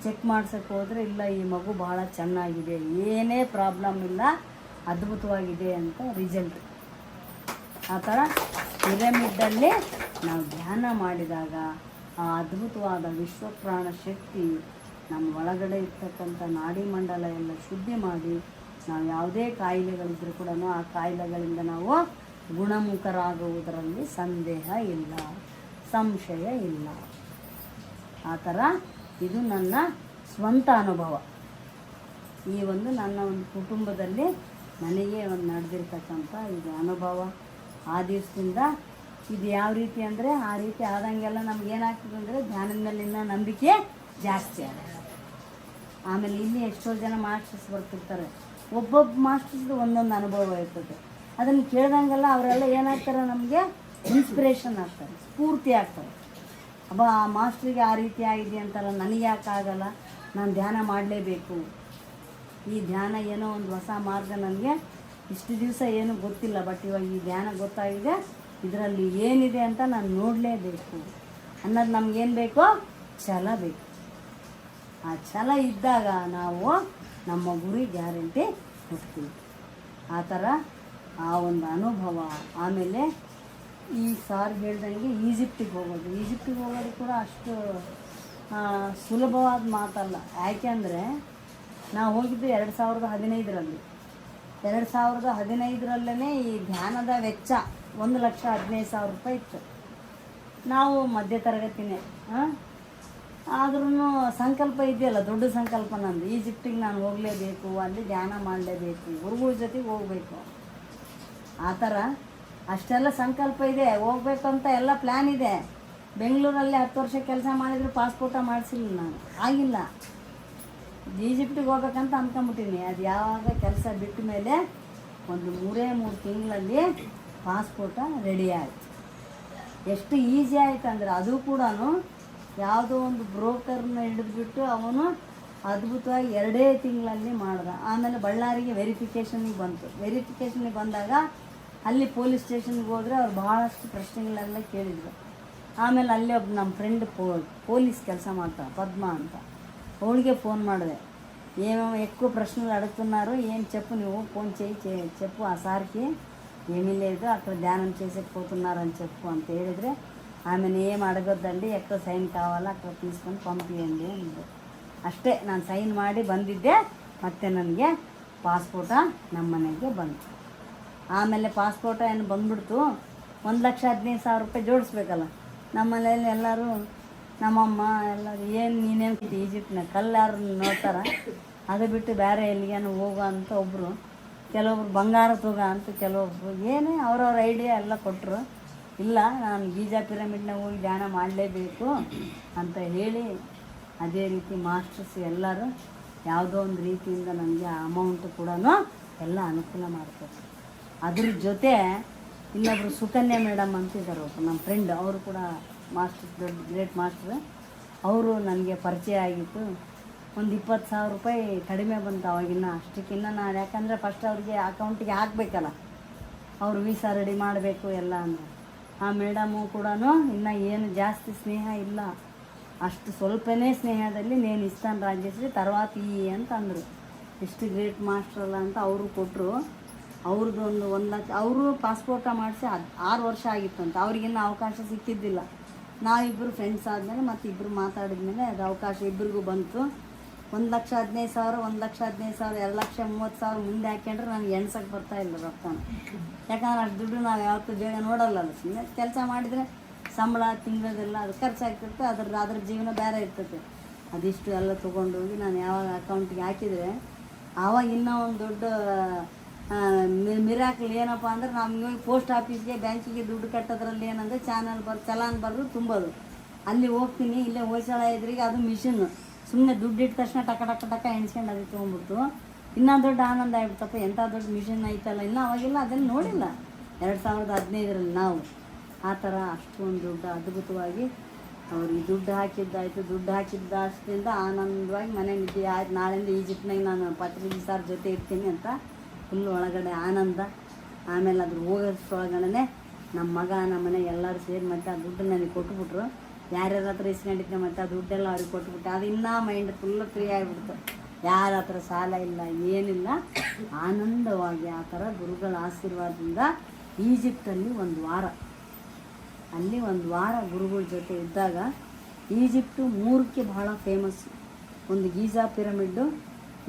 ಚೆಕ್ ಮಾಡ್ಸೋಕ್ಕೆ ಹೋದರೆ, ಇಲ್ಲ ಈ ಮಗು ಭಾಳ ಚೆನ್ನಾಗಿದೆ, ಏನೇ ಪ್ರಾಬ್ಲಮ್ ಇಲ್ಲ, ಅದ್ಭುತವಾಗಿದೆ ಅಂತ ರಿಸಲ್ಟ್. ಆ ಥರ ಪಿರಮಿಡ್ಡಲ್ಲಿ ನಾವು ಧ್ಯಾನ ಮಾಡಿದಾಗ ಆ ಅದ್ಭುತವಾದ ವಿಶ್ವಪ್ರಾಣ ಶಕ್ತಿ ನಮ್ಮ ಒಳಗಡೆ ಇರ್ತಕ್ಕಂಥ ನಾಡಿ ಮಂಡಲ ಎಲ್ಲ ಶುದ್ಧಿ ಮಾಡಿ ನಾವು ಯಾವುದೇ ಕಾಯಿಲೆಗಳಿದ್ರೂ ಕೂಡ ಆ ಕಾಯಿಲೆಗಳಿಂದ ನಾವು ಗುಣಮುಖರಾಗುವುದರಲ್ಲಿ ಸಂದೇಹ ಇಲ್ಲ, ಸಂಶಯ ಇಲ್ಲ. ಆ ಥರ ಇದು ನನ್ನ ಸ್ವಂತ ಅನುಭವ. ಈ ಒಂದು ನನ್ನ ಒಂದು ಕುಟುಂಬದಲ್ಲಿ ನನಗೆ ಒಂದು ನಡೆದಿರ್ತಕ್ಕಂಥ ಇದು ಅನುಭವ. ಆ ದಿವಸದಿಂದ ಇದು ಯಾವ ರೀತಿ ಅಂದರೆ, ಆ ರೀತಿ ಆದಂಗೆಲ್ಲ ನಮಗೇನಾಗ್ತದೆ ಅಂದರೆ ಧ್ಯಾನದ ಮೇಲಿನ ನಂಬಿಕೆ ಜಾಸ್ತಿ ಆಗುತ್ತೆ. ಆಮೇಲೆ ಇಲ್ಲಿ ಎಷ್ಟೋ ಜನ ಮಾಸ್ಟರ್ಸ್ ಬರ್ತಿರ್ತಾರೆ, ಒಬ್ಬೊಬ್ಬ ಮಾಸ್ಟರ್ಸ್ದು ಒಂದೊಂದು ಅನುಭವ ಇರ್ತದೆ. ಅದನ್ನು ಕೇಳ್ದಂಗೆಲ್ಲ ಅವರೆಲ್ಲ ಏನಾಗ್ತಾರೆ, ನಮಗೆ ಇನ್ಸ್ಪಿರೇಷನ್ ಆಗ್ತಾರೆ, ಸ್ಫೂರ್ತಿ ಆಗ್ತಾರೆ. ಅಬ್ಬಾ ಆ ಮಾಸ್ಟ್ರಿಗೆ ಆ ರೀತಿ ಆಗಿದೆ ಅಂತಲ್ಲ, ನನಗೆ ಯಾಕೆ ಆಗಲ್ಲ, ನಾನು ಧ್ಯಾನ ಮಾಡಲೇಬೇಕು. ಈ ಧ್ಯಾನ ಏನೋ ಒಂದು ಹೊಸ ಮಾರ್ಗ, ನನಗೆ ಇಷ್ಟು ದಿವಸ ಏನೂ ಗೊತ್ತಿಲ್ಲ, ಬಟ್ ಇವಾಗ ಈ ಧ್ಯಾನ ಗೊತ್ತಾಗಿದೆ, ಇದರಲ್ಲಿ ಏನಿದೆ ಅಂತ ನಾನು ನೋಡಲೇಬೇಕು ಅನ್ನೋದು ನಮಗೇನು ಬೇಕೋ, ಛಲ ಬೇಕು. ಆ ಛಲ ಇದ್ದಾಗ ನಾವು ನಮ್ಮ ಗುರಿ ಗ್ಯಾರಂಟಿ ಹೋಗ್ತೀವಿ. ಆ ಥರ ಆ ಒಂದು ಅನುಭವ. ಆಮೇಲೆ ಈ ಸಾರ್ ಹೇಳ್ದಂಗೆ ಈಜಿಪ್ಟಿಗೆ ಹೋಗೋದು ಕೂಡ ಅಷ್ಟು ಸುಲಭವಾದ ಮಾತಲ್ಲ. ಯಾಕೆಂದರೆ ನಾವು ಹೋಗಿದ್ದು 2015ರಲ್ಲಿ. 2015ರಲ್ಲೇ ಈ ಧ್ಯಾನದ ವೆಚ್ಚ 1,15,000 ರೂಪಾಯಿ ಇತ್ತು. ನಾವು ಮಧ್ಯ ತರಗತಿನೇ, ಆದ್ರೂ ಸಂಕಲ್ಪ ಇದೆಯಲ್ಲ, ದೊಡ್ಡ ಸಂಕಲ್ಪ ನಂದು. ಈಜಿಪ್ಟಿಗೆ ನಾನು ಹೋಗಲೇಬೇಕು, ಅಲ್ಲಿ ಧ್ಯಾನ ಮಾಡಲೇಬೇಕು, ಗುರುಗಳ ಜೊತೆಗೆ ಹೋಗಬೇಕು. ಆ ಥರ ಅಷ್ಟೆಲ್ಲ ಸಂಕಲ್ಪ ಇದೆ, ಹೋಗ್ಬೇಕು ಅಂತ ಎಲ್ಲ ಪ್ಲ್ಯಾನ್ ಇದೆ. ಬೆಂಗಳೂರಲ್ಲಿ 10 ವರ್ಷ ಕೆಲಸ ಮಾಡಿದ್ರು ಪಾಸ್ಪೋರ್ಟ ಮಾಡಿಸಿಲ್ಲ ನಾನು, ಆಗಿಲ್ಲ. ಈಜಿಪ್ಟಿಗೆ ಹೋಗ್ಬೇಕಂತ ಅಂದ್ಕೊಂಬಿಟ್ಟಿನಿ. ಅದು ಯಾವಾಗ ಕೆಲಸ ಬಿಟ್ಟ ಮೇಲೆ ಒಂದು 3 ತಿಂಗಳಲ್ಲಿ ಪಾಸ್ಪೋರ್ಟ ರೆಡಿ ಆಯಿತು. ಎಷ್ಟು ಈಸಿ ಆಯಿತು ಅಂದರೆ, ಅದು ಕೂಡ ಯಾವುದೋ ಒಂದು ಬ್ರೋಕರ್ನ ಹಿಡಿದ್ಬಿಟ್ಟು ಅವನು ಅದ್ಭುತವಾಗಿ 2 ತಿಂಗಳಲ್ಲಿ ಮಾಡ್ದ. ಆಮೇಲೆ ಬಳ್ಳಾರಿಗೆ ವೆರಿಫಿಕೇಷನಿಗೆ ಬಂತು. ವೆರಿಫಿಕೇಷನಿಗೆ ಬಂದಾಗ ಅಲ್ಲಿ ಪೊಲೀಸ್ ಸ್ಟೇಷನ್ಗೆ ಹೋದರೆ ಅವ್ರು ಭಾಳಷ್ಟು ಪ್ರಶ್ನೆಗಳೆಲ್ಲ ಕೇಳಿದರು. ಆಮೇಲೆ ಅಲ್ಲಿ ಒಬ್ಬ ನಮ್ಮ ಫ್ರೆಂಡ್ ಪೊಲೀಸ್ ಕೆಲಸ ಮಾಡ್ತಾಳೆ, ಪದ್ಮ ಅಂತ, ಅವಳಿಗೆ ಫೋನ್ ಮಾಡಿದೆ. ఏమో ఎక్కువ ప్రశ్నలు అడుగుతున్నారు, ఏం చెప్పు, నువ్వు ఫోన్ చేయి చెప్పు ఆ సార్కి ఏమీ లేదు, అక్కడ ధ్యానం చేసేకపోతున్నారని చెప్పు ಅಂತ ಹೇಳಿದರೆ, ಆಮೇಲೆ ಏನು ಅಡಗೋದ್ದಂడి, ಎక్కడ ಸೈನ್ ಕಾವಾಲ ಅక్కడ తీసుకొని పంపియండి ಅಂದರು. ಅಷ್ಟೇ, ನಾನು ಸೈನ್ ಮಾಡಿ ಬಂದಿದ್ದೆ. ಮತ್ತು ನನಗೆ ಪಾಸ್ಪೋರ್ಟ ನಮ್ಮ ಮನೆಗೆ ಬಂತು. ಆಮೇಲೆ ಪಾಸ್ಪೋರ್ಟ ಏನು ಬಂದ್ಬಿಡ್ತು. 1,15,000 ರೂಪಾಯಿ ಜೋಡಿಸ್ಬೇಕಲ್ಲ. ನಮ್ಮ ಮನೆಯಲ್ಲಿ ಎಲ್ಲರೂ, ನಮ್ಮಮ್ಮ ಎಲ್ಲರೂ, ಏನು ನೀನೇನು ಈಜಿಪ್ಟ್ನ ಕಲ್ಲಾರು ನೋಡ್ತಾರ, ಅದು ಬಿಟ್ಟು ಬೇರೆ ಎಲ್ಲಿಗೇನು ಹೋಗೋ ಅಂತ ಒಬ್ಬರು, ಕೆಲವೊಬ್ರು ಬಂಗಾರ ತಗೋ ಅಂತ, ಕೆಲವೊಬ್ರು ಏನೇ ಅವ್ರವ್ರ ಐಡಿಯಾ ಎಲ್ಲ ಕೊಟ್ಟರು. ಇಲ್ಲ, ನಾನು ಗೀಜಾ ಪಿರಮಿಡ್ನಾಗ ಹೋಗಿ ಧ್ಯಾನ ಮಾಡಲೇಬೇಕು ಅಂತ ಹೇಳಿ, ಅದೇ ರೀತಿ ಮಾಸ್ಟರ್ಸ್ ಎಲ್ಲರೂ ಯಾವುದೋ ಒಂದು ರೀತಿಯಿಂದ ನನಗೆ ಆ ಅಮೌಂಟು ಕೂಡ ಎಲ್ಲ ಅನುಕೂಲ ಮಾಡ್ತಾರೆ. ಅದ್ರ ಜೊತೆ ಇನ್ನೊಬ್ಬರು ಸುಕನ್ಯಾ ಮೇಡಮ್ ಅಂತಿದ್ದಾರೆ, ಒಬ್ಬರು ನಮ್ಮ ಫ್ರೆಂಡ್, ಅವರು ಕೂಡ ಮಾಸ್ಟರ್, ದೊಡ್ಡ ಗ್ರೇಟ್ ಮಾಸ್ಟ್ರು. ಅವರು ನನಗೆ ಪರಿಚಯ ಆಗಿತ್ತು. ಒಂದು 20,000 ರೂಪಾಯಿ ಕಡಿಮೆ ಬಂತು ಅವಾಗಿನ್ನ. ಅಷ್ಟಕ್ಕಿನ್ನ ನಾನು, ಯಾಕಂದರೆ ಫಸ್ಟ್ ಅವ್ರಿಗೆ ಅಕೌಂಟಿಗೆ ಹಾಕಬೇಕಲ್ಲ, ಅವರು ವೀಸಾ ರೆಡಿ ಮಾಡಬೇಕು ಎಲ್ಲ ಅಂದರೆ. ಆ ಮೇಡಮು ಕೂಡ ಇನ್ನೂ ಏನು ಜಾಸ್ತಿ ಸ್ನೇಹ ಇಲ್ಲ, ಅಷ್ಟು ಸ್ವಲ್ಪನೇ ಸ್ನೇಹದಲ್ಲಿ ನೇನು ಇಸ್ತಾನ್ ರಾಜೇಶ್ವರಿ తర్వాత ಅಂತ ಅಂದರು. ಎಷ್ಟು ಗ್ರೇಟ್ ಮಾಸ್ಟರ್ ಅಲ್ಲ ಅಂತ ಅವರು ಕೊಟ್ಟರು. ಅವ್ರದ್ದು ಒಂದು 1 ಲಕ್ಷ, ಅವರು ಪಾಸ್ಪೋರ್ಟ ಮಾಡಿಸಿ 6 ವರ್ಷ ಆಗಿತ್ತು ಅಂತ. ಅವ್ರಿಗಿನ್ನೂ ಅವಕಾಶ ಸಿಕ್ಕಿದ್ದಿಲ್ಲ. ನಾವಿಬ್ಬರು ಫ್ರೆಂಡ್ಸ್ ಆದಮೇಲೆ ಮತ್ತು ಇಬ್ಬರು ಮಾತಾಡಿದ್ಮೇಲೆ ಅದು ಅವಕಾಶ ಇಬ್ಬರಿಗೂ ಬಂತು. 1,15,000, 1,15,000, 2,30,000 ಮುಂದೆ ಹಾಕ್ಯಂಡ್ರೆ ನನಗೆ ಎಣ್ಸಕ್ಕೆ ಬರ್ತಾಯಿಲ್ಲ ರೊಕ್ಕನ. ಯಾಕಂದ್ರೆ ಅಷ್ಟು ದುಡ್ಡು ನಾವು ಯಾವತ್ತೂ ಬೇಗ ನೋಡೋಲ್ಲ. ಸುಮ್ಮನೆ ಕೆಲಸ ಮಾಡಿದರೆ ಸಂಬಳ ತಿಂಗಳದೆಲ್ಲ ಅದು ಖರ್ಚಾಗ್ತಿರುತ್ತೆ, ಅದ್ರ ಜೀವನ ಬೇರೆ ಇರ್ತೈತೆ. ಅದಿಷ್ಟು ಎಲ್ಲ ತೊಗೊಂಡೋಗಿ ನಾನು ಯಾವಾಗ ಅಕೌಂಟಿಗೆ ಹಾಕಿದರೆ, ಆವಾಗ ಇನ್ನೂ ಒಂದು ದೊಡ್ಡ ಮಿರಾಕಲ್ ಏನಪ್ಪ ಅಂದ್ರೆ, ನಮ್ಗೆ ಪೋಸ್ಟ್ ಆಫೀಸ್ಗೆ ಬ್ಯಾಂಕಿಗೆ ದುಡ್ಡು ಕಟ್ಟೋದ್ರಲ್ಲಿ ಏನಂದರೆ ಚಲಾನ್ ಬರೆದು ತುಂಬೋದು. ಅಲ್ಲಿ ಹೋಗ್ತೀನಿ, ಇಲ್ಲೇ ಹೊಯ್ಸಳ ಎದುರಿಗೆ ಅದು ಮಿಷಿನ್, ಸುಮ್ಮನೆ ದುಡ್ಡು ಇಟ್ಟ ತಕ್ಷಣ ಟಕ ಟಕ ಟಕ ಎಣ್ಸ್ಕೊಂಡು ಅದಕ್ಕೆ ತೊಗೊಂಡ್ಬಿಡ್ತು. ಇನ್ನೂ ದೊಡ್ಡ ಆನಂದ ಆಗ್ಬಿಡ್ತಪ್ಪ, ಎಂಥ ದೊಡ್ಡ ಮಿಷಿನ್ ಐತಲ್ಲ. ಇನ್ನೂ ಅವಾಗೆಲ್ಲ ಅದನ್ನು ನೋಡಿಲ್ಲ 2015ರಲ್ಲಿ ನಾವು. ಆ ಥರ ಅಷ್ಟೊಂದು ದುಡ್ಡು ಅದ್ಭುತವಾಗಿ ಅವ್ರಿಗೆ ದುಡ್ಡು ಹಾಕಿದ್ದಾಯಿತು. ದುಡ್ಡು ಹಾಕಿದ್ದಾಷ್ಟಿಂದ ಆನಂದವಾಗಿ ಮನೆ ನಿದ್ದೆ ಆಯ್ತು. ನಾಳೆಯಿಂದ ಈಜಿಪ್ಟ್ನಾಗ ನಾನು ಪತ್ರಿಕೆ ಸಾರ್ ಜೊತೆ ಇರ್ತೀನಿ ಅಂತ ಫುಲ್ ಒಳಗಡೆ ಆನಂದ. ಆಮೇಲೆ ಅದ್ರ ಹೋಗೋಷ್ಟೊಳಗಡೆ ನಮ್ಮ ಮಗ, ನಮ್ಮ ಮನೆ ಎಲ್ಲರೂ ಸೇರಿ ಮತ್ತೆ ಆ ದುಡ್ಡು ನನಗೆ ಕೊಟ್ಬಿಟ್ರು. ಯಾರ್ಯಾರ ಹತ್ರ ಇಸ್ಕೊಂಡಿದ್ದೆ ಮತ್ತು ಆ ದುಡ್ಡೆಲ್ಲ ಅವ್ರಿಗೆ ಕೊಟ್ಬಿಟ್ಟೆ. ಅದು ಇನ್ನೂ ಮೈಂಡ್ ಫುಲ್ಲು ಫ್ರೀ ಆಗಿಬಿಡ್ತು. ಯಾರ ಹತ್ರ ಸಾಲ ಇಲ್ಲ, ಏನಿಲ್ಲ, ಆನಂದವಾಗಿ ಆ ಥರ ಗುರುಗಳ ಆಶೀರ್ವಾದದಿಂದ ಈಜಿಪ್ಟಲ್ಲಿ ಒಂದು ವಾರ, ಅಲ್ಲಿ ಒಂದು ವಾರ ಗುರುಗಳ ಜೊತೆ ಇದ್ದಾಗ, ಈಜಿಪ್ಟು 3ಕ್ಕೆ ಬಹಳ ಫೇಮಸ್. ಒಂದು ಗೀಜಾ ಪಿರಮಿಡ್ಡು,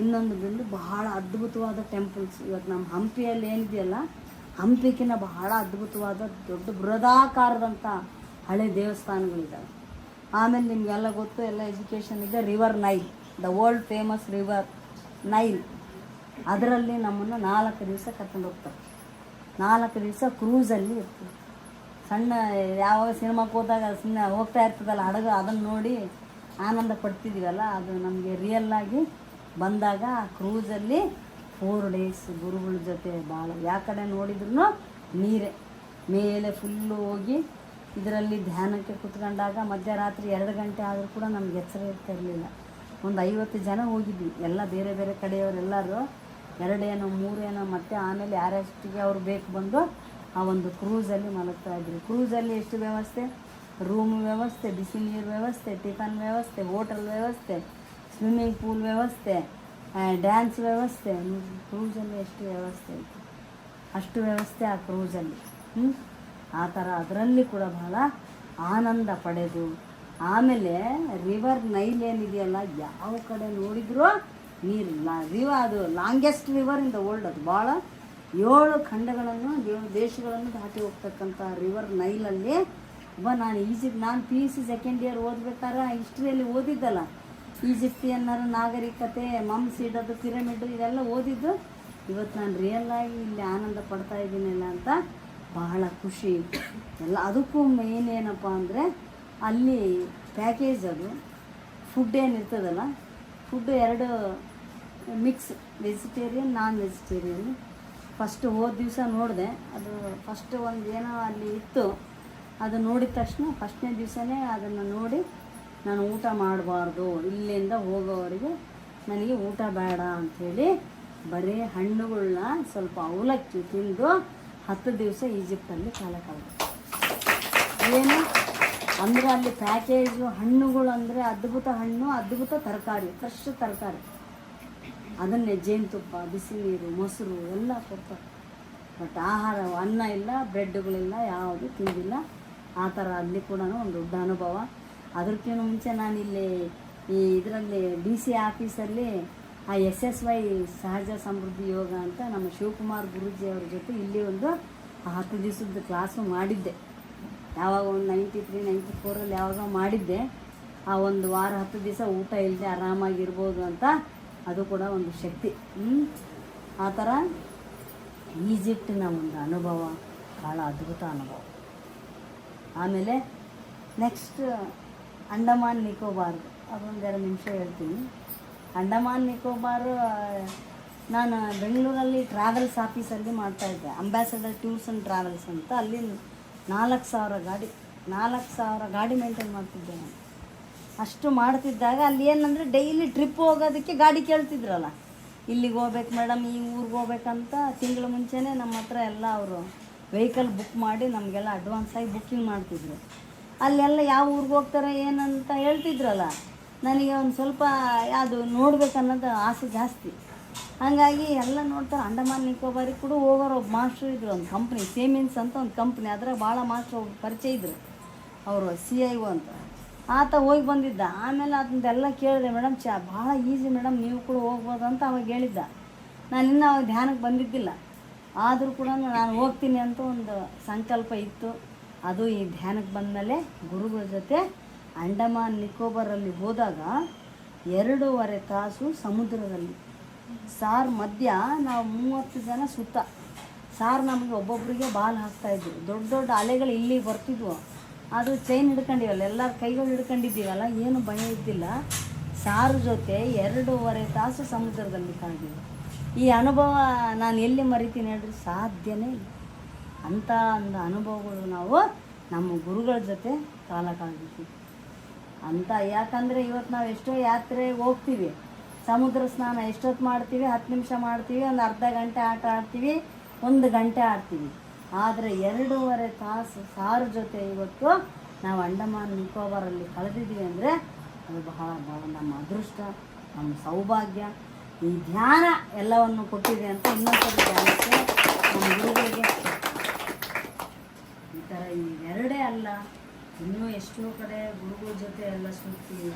ಇನ್ನೊಂದು ಬಂದು ಬಹಳ ಅದ್ಭುತವಾದ ಟೆಂಪಲ್ಸ್. ಇವತ್ತು ನಮ್ಮ ಹಂಪಿಯಲ್ಲಿ ಏನಿದೆಯಲ್ಲ, ಹಂಪಿಗಿನ್ನ ಬಹಳ ಅದ್ಭುತವಾದ ದೊಡ್ಡ ಬೃಹದಾಕಾರದಂಥ ಹಳೆ ದೇವಸ್ಥಾನಗಳಿದ್ದಾವೆ. ಆಮೇಲೆ ನಿಮಗೆಲ್ಲ ಗೊತ್ತು, ಎಲ್ಲ ಎಜುಕೇಷನ್ ಇದೆ. River Nile, the world famous river Nile, ಅದರಲ್ಲಿ ನಮ್ಮನ್ನು 4 ದಿವಸ ಕರ್ಕೊಂಡು ಹೋಗ್ತಾರೆ. 4 ದಿವಸ ಕ್ರೂಸಲ್ಲಿ ಇರ್ತೀವಿ. ಸಣ್ಣ ಯಾವಾಗ ಸಿನಿಮಾಕ್ಕೆ ಹೋದಾಗ ಸುಮ್ಮನೆ ಹೋಗ್ತಾ ಇರ್ತದಲ್ಲ ಹಡಗು, ಅದನ್ನು ನೋಡಿ ಆನಂದ ಪಡ್ತಿದ್ದೀವಲ್ಲ, ಅದು ನಮಗೆ ರಿಯಲ್ಲಾಗಿ ಬಂದಾಗ ಆ ಕ್ರೂಸಲ್ಲಿ 4 ಡೇಸ್ ಗುರುಗಳ ಜೊತೆ ಭಾಳ ಕಡೆ ನೋಡಿದ್ರು ನೀರೇ ಮೇಲೆ ಫುಲ್ಲು ಹೋಗಿ ಇದರಲ್ಲಿ ಧ್ಯಾನಕ್ಕೆ ಕುತ್ಕೊಂಡಾಗ ಮಧ್ಯರಾತ್ರಿ 2 ಗಂಟೆ ಆದರೂ ಕೂಡ ನಮ್ಗೆ ಎಚ್ಚರ ಇರ್ತಾ ಇರಲಿಲ್ಲ. ಒಂದು 50 ಜನ ಹೋಗಿದ್ವಿ, ಎಲ್ಲ ಬೇರೆ ಬೇರೆ ಕಡೆಯವರೆಲ್ಲರೂ 2 ಏನೋ 3 ಏನೋ, ಮತ್ತು ಆಮೇಲೆ ಯಾರಷ್ಟಿಗೆ ಅವ್ರು ಬೇಕು ಬಂದು ಆ ಒಂದು ಕ್ರೂಸಲ್ಲಿ ಮಲಗ್ತಾಯಿದ್ರು. ಕ್ರೂಸಲ್ಲಿ ಎಷ್ಟು ವ್ಯವಸ್ಥೆ, ರೂಮ್ ವ್ಯವಸ್ಥೆ, ಬಿಸಿ ನೀರು ವ್ಯವಸ್ಥೆ, ಟಿಫನ್ ವ್ಯವಸ್ಥೆ, ಹೋಟೆಲ್ ವ್ಯವಸ್ಥೆ, ಸ್ವಿಮ್ಮಿಂಗ್ ಪೂಲ್ ವ್ಯವಸ್ಥೆ, ಡ್ಯಾನ್ಸ್ ವ್ಯವಸ್ಥೆ. ಕ್ರೂಸಲ್ಲಿ ಎಷ್ಟು ವ್ಯವಸ್ಥೆ ಇತ್ತು, ಅಷ್ಟು ವ್ಯವಸ್ಥೆ ಆ ಕ್ರೂಸಲ್ಲಿ. ಆ ಥರ ಅದರಲ್ಲಿ ಕೂಡ ಬಹಳ ಆನಂದ ಪಡೆದು, ಆಮೇಲೆ ರಿವರ್ ನೈಲ್ ಏನಿದೆಯಲ್ಲ, ಯಾವ ಕಡೆ ನೋಡಿದ್ರೂ ನೀರಿಲ್ಲ. ಅದು longest river in the world. ಅದು ಭಾಳ 7 ಖಂಡಗಳನ್ನು 7 ದೇಶಗಳನ್ನು ದಾಟಿ ಹೋಗ್ತಕ್ಕಂಥ ರಿವರ್ ನೈಲಲ್ಲಿ ನಾನು ನಾನು PUC ಸೆಕೆಂಡ್ ಇಯರ್ ಓದ್ಬೇಕಾದ್ರೆ ಹಿಸ್ಟ್ರಿಯಲ್ಲಿ ಓದಿದ್ದಲ್ಲ, ಈಜಿಪ್ಟಿಯನ್ನರ ನಾಗರಿಕತೆ, ಮಮ್ಸ್ ಇಡೋದು, ಪಿರಮಿಡ್, ಇದೆಲ್ಲ ಓದಿದ್ದು. ಇವತ್ತು ನಾನು ರಿಯಲ್ಲಾಗಿ ಇಲ್ಲಿ ಆನಂದ ಪಡ್ತಾ ಇದ್ದೀನಿಲ್ಲ ಅಂತ ಬಹಳ ಖುಷಿ ಎಲ್ಲ. ಅದಕ್ಕೂ ಮೇನ್ ಏನಪ್ಪ ಅಂದರೆ ಅಲ್ಲಿ ಪ್ಯಾಕೇಜ್, ಅದು ಫುಡ್ ಏನಿರ್ತದಲ್ಲ, food 2 mix, vegetarian non vegetarian. First ಹೋದ ದಿವಸ ನೋಡಿದೆ, ಅದು ಫಸ್ಟ್ ಒಂದು ಏನೋ ಅಲ್ಲಿ ಇತ್ತು, ಅದು ನೋಡಿದ ತಕ್ಷಣ ಫಸ್ಟ್ನೇ ದಿವಸನೇ ಅದನ್ನು ನೋಡಿ ನಾನು ಊಟ ಮಾಡಬಾರ್ದು, ಇಲ್ಲಿಂದ ಹೋಗೋವರೆಗೆ ನನಗೆ ಊಟ ಬೇಡ ಅಂಥೇಳಿ ಬರೀ ಹಣ್ಣುಗಳನ್ನ ಸ್ವಲ್ಪ ಅವಲಕ್ಕಿ ತಿಂದು 10 ದಿವಸ ಈಜಿಪ್ಟಲ್ಲಿ ಕಾಲ ಕಳೆದು. ಏನು ಅಂದರೆ ಅಲ್ಲಿ ಪ್ಯಾಕೇಜು ಹಣ್ಣುಗಳು ಅಂದರೆ ಅದ್ಭುತ ಹಣ್ಣು, ಅದ್ಭುತ ತರಕಾರಿ, ಫ್ರೆಶ್ ತರಕಾರಿ, ಅದನ್ನೇ ಜೇನುತುಪ್ಪ, ಬಿಸಿ ನೀರು, ಮೊಸರು ಎಲ್ಲ ಕೊಡ್ತಾರೆ. ಬಟ್ ಆಹಾರ, ಅನ್ನ ಇಲ್ಲ, ಬ್ರೆಡ್ಗಳಿಲ್ಲ, ಯಾವುದು ತಿಂದಿಲ್ಲ. ಆ ಥರ ಅಲ್ಲಿ ಕೂಡ ಒಂದು ದೊಡ್ಡ ಅನುಭವ. ಅದಕ್ಕಿಂತ ಮುಂಚೆ ನಾನಿಲ್ಲಿ ಇದರಲ್ಲಿ DC ಆಫೀಸಲ್ಲಿ ಆ SSY ಸಹಜ ಸಮೃದ್ಧಿ ಯೋಗ ಅಂತ ನಮ್ಮ ಶಿವಕುಮಾರ್ ಗುರೂಜಿ ಅವ್ರ ಜೊತೆ ಇಲ್ಲಿ ಒಂದು 10 ದಿವಸದ ಕ್ಲಾಸು ಮಾಡಿದ್ದೆ. ಯಾವಾಗ ಒಂದು 93, 94 ಯಾವಾಗ ಮಾಡಿದ್ದೆ. ಆ ಒಂದು ವಾರ 10 ದಿವಸ ಊಟ ಇಲ್ಲದೆ ಆರಾಮಾಗಿರ್ಬೋದು ಅಂತ, ಅದು ಕೂಡ ಒಂದು ಶಕ್ತಿ. ಆ ಥರ ಈಜಿಪ್ಟಿನ ಒಂದು ಅನುಭವ ಭಾಳ ಅದ್ಭುತ ಅನುಭವ. ಆಮೇಲೆ ನೆಕ್ಸ್ಟ್ ಅಂಡಮಾನ್ ನಿಕೋಬಾರ್, ಅದೊಂದು 2 ನಿಮಿಷ ಹೇಳ್ತೀನಿ. ಅಂಡಮಾನ್ ನಿಕೋಬಾರು ನಾನು ಬೆಂಗಳೂರಲ್ಲಿ ಟ್ರಾವೆಲ್ಸ್ ಆಫೀಸಲ್ಲಿ ಮಾಡ್ತಾಯಿದ್ದೆ, ಅಂಬಾಸಡರ್ ಟೂರ್ಸ್ ಆ್ಯಂಡ್ ಟ್ರಾವೆಲ್ಸ್ ಅಂತ. ಅಲ್ಲಿ 4,000 ಗಾಡಿ ಮೇಂಟೈನ್ ಮಾಡ್ತಿದ್ದೆ ನಾನು. ಅಷ್ಟು ಮಾಡ್ತಿದ್ದಾಗ ಅಲ್ಲಿ ಏನಂದರೆ ಡೈಲಿ ಟ್ರಿಪ್ ಹೋಗೋದಕ್ಕೆ ಗಾಡಿ ಕೇಳ್ತಿದ್ರಲ್ಲ, ಇಲ್ಲಿಗೆ ಹೋಗ್ಬೇಕು ಮೇಡಮ್, ಈ ಊರಿಗೆ ಹೋಗ್ಬೇಕಂತ ತಿಂಗಳ ಮುಂಚೆನೇ ನಮ್ಮ ಹತ್ರ ಎಲ್ಲ ಅವರು ವೆಹಿಕಲ್ ಬುಕ್ ಮಾಡಿ ನಮಗೆಲ್ಲ ಅಡ್ವಾನ್ಸಾಗಿ ಬುಕ್ಕಿಂಗ್ ಮಾಡ್ತಿದ್ರು. ಅಲ್ಲೆಲ್ಲ ಯಾವ ಊರಿಗೆ ಹೋಗ್ತಾರೆ ಏನಂತ ಹೇಳ್ತಿದ್ರಲ್ಲ, ನನಗೆ ಒಂದು ಸ್ವಲ್ಪ ಯಾವುದು ನೋಡ್ಬೇಕನ್ನೋದು ಆಸೆ ಜಾಸ್ತಿ. ಹಾಗಾಗಿ ಎಲ್ಲ ನೋಡ್ತಾರೆ. ಅಂಡಮಾನ್ ನಿಕೋಬಾರಿಗೆ ಕೂಡ ಹೋಗೋರು ಒಬ್ಬ ಮಾಸ್ಟ್ರು ಇದ್ದರು, ಒಂದು ಕಂಪ್ನಿ ಸೇಮಿನ್ಸ್ ಅಂತ ಒಂದು ಕಂಪ್ನಿ, ಅದ್ರಾಗ ಭಾಳ ಮಾಸ್ಟ್ರು ಒಬ್ಬರು ಪರಿಚಯ ಇದ್ದರು, ಅವರು CIO ಅಂತ. ಆತ ಹೋಗಿ ಬಂದಿದ್ದ. ಆಮೇಲೆ ಅದನ್ನೆಲ್ಲ ಕೇಳಿದೆ, ಮೇಡಮ್ ಭಾಳ ಈಸಿ ಮೇಡಮ್, ನೀವು ಕೂಡ ಹೋಗ್ಬೋದು ಅಂತ ಅವಾಗ ಹೇಳಿದ್ದ. ನಾನು ಇನ್ನೂ ಅವಾಗ ಧ್ಯಾನಕ್ಕೆ ಬಂದಿದ್ದಿಲ್ಲ, ಆದರೂ ಕೂಡ ನಾನು ಹೋಗ್ತೀನಿ ಅಂತ ಒಂದು ಸಂಕಲ್ಪ ಇತ್ತು. ಅದು ಈ ಧ್ಯಾನಕ್ಕೆ ಬಂದಮೇಲೆ ಗುರುಗಳ ಜೊತೆ ಅಂಡಮಾನ್ ನಿಕೋಬಾರಲ್ಲಿ ಹೋದಾಗ 2.5 ತಾಸು ಸಮುದ್ರದಲ್ಲಿ ಮಧ್ಯ ನಾವು 30 ಜನ ಸುತ್ತ ನಮಗೆ ಒಬ್ಬೊಬ್ಬರಿಗೆ ಬಾಲ್ ಹಾಕ್ತಾಯಿದ್ವಿ. ದೊಡ್ಡ ದೊಡ್ಡ ಅಲೆಗಳು ಇಲ್ಲಿ ಬರ್ತಿದ್ವು. ಅದು ಚೈನ್ ಹಿಡ್ಕೊಂಡಿವಲ್ಲ, ಎಲ್ಲರ ಕೈಗಳು ಹಿಡ್ಕೊಂಡಿದ್ದೀವಲ್ಲ, ಏನು ಭಯ ಇದ್ದಿಲ್ಲ. ಜೊತೆ 2.5 ತಾಸು ಸಮುದ್ರದಲ್ಲಿ ಕಾಣ್ತೀವಿ. ಈ ಅನುಭವ ನಾನು ಎಲ್ಲಿ ಮರಿತೀನಿ ಹೇಳ್ರಿ, ಸಾಧ್ಯನೇ ಇಲ್ಲ. ಅಂಥ ಒಂದು ಅನುಭವಗಳು ನಾವು ನಮ್ಮ ಗುರುಗಳ ಜೊತೆ ಕಾಲ ಕಳೆದಿದ್ದೀವಿ ಅಂತ. ಯಾಕಂದರೆ ಇವತ್ತು ನಾವು ಎಷ್ಟೋ ಯಾತ್ರೆಗೆ ಹೋಗ್ತೀವಿ, ಸಮುದ್ರ ಸ್ನಾನ ಎಷ್ಟೊತ್ತು ಮಾಡ್ತೀವಿ, 10 ನಿಮಿಷ ಮಾಡ್ತೀವಿ, ಒಂದು ಅರ್ಧ ಗಂಟೆ ಆಟ ಆಡ್ತೀವಿ, 1 ಗಂಟೆ ಆಡ್ತೀವಿ. ಆದರೆ 2.5 ತಾಸು ಜೊತೆ ಇವತ್ತು ನಾವು ಅಂಡಮಾನ್ ನಿಕೋಬಾರಲ್ಲಿ ಕಳೆದಿದ್ದೀವಿ ಅಂದರೆ ಅದು ಬಹಳ ನಮ್ಮ ಅದೃಷ್ಟ, ನಮ್ಮ ಸೌಭಾಗ್ಯ. ಈ ಧ್ಯಾನ ಎಲ್ಲವನ್ನು ಕೊಟ್ಟಿದೆ ಅಂತ ಇನ್ನೊಂದ್ಸರಿ ಧ್ಯಾನಕ್ಕೆ ನಮ್ಮ ಗುರುಗಳಿಗೆ. ಈ ಥರ ಈ 2 ಅಲ್ಲ, ಇನ್ನೂ ಎಷ್ಟೋ ಕಡೆ ಗುರುಗಳ ಜೊತೆ ಎಲ್ಲ ಸುತ್ತೀವಿ.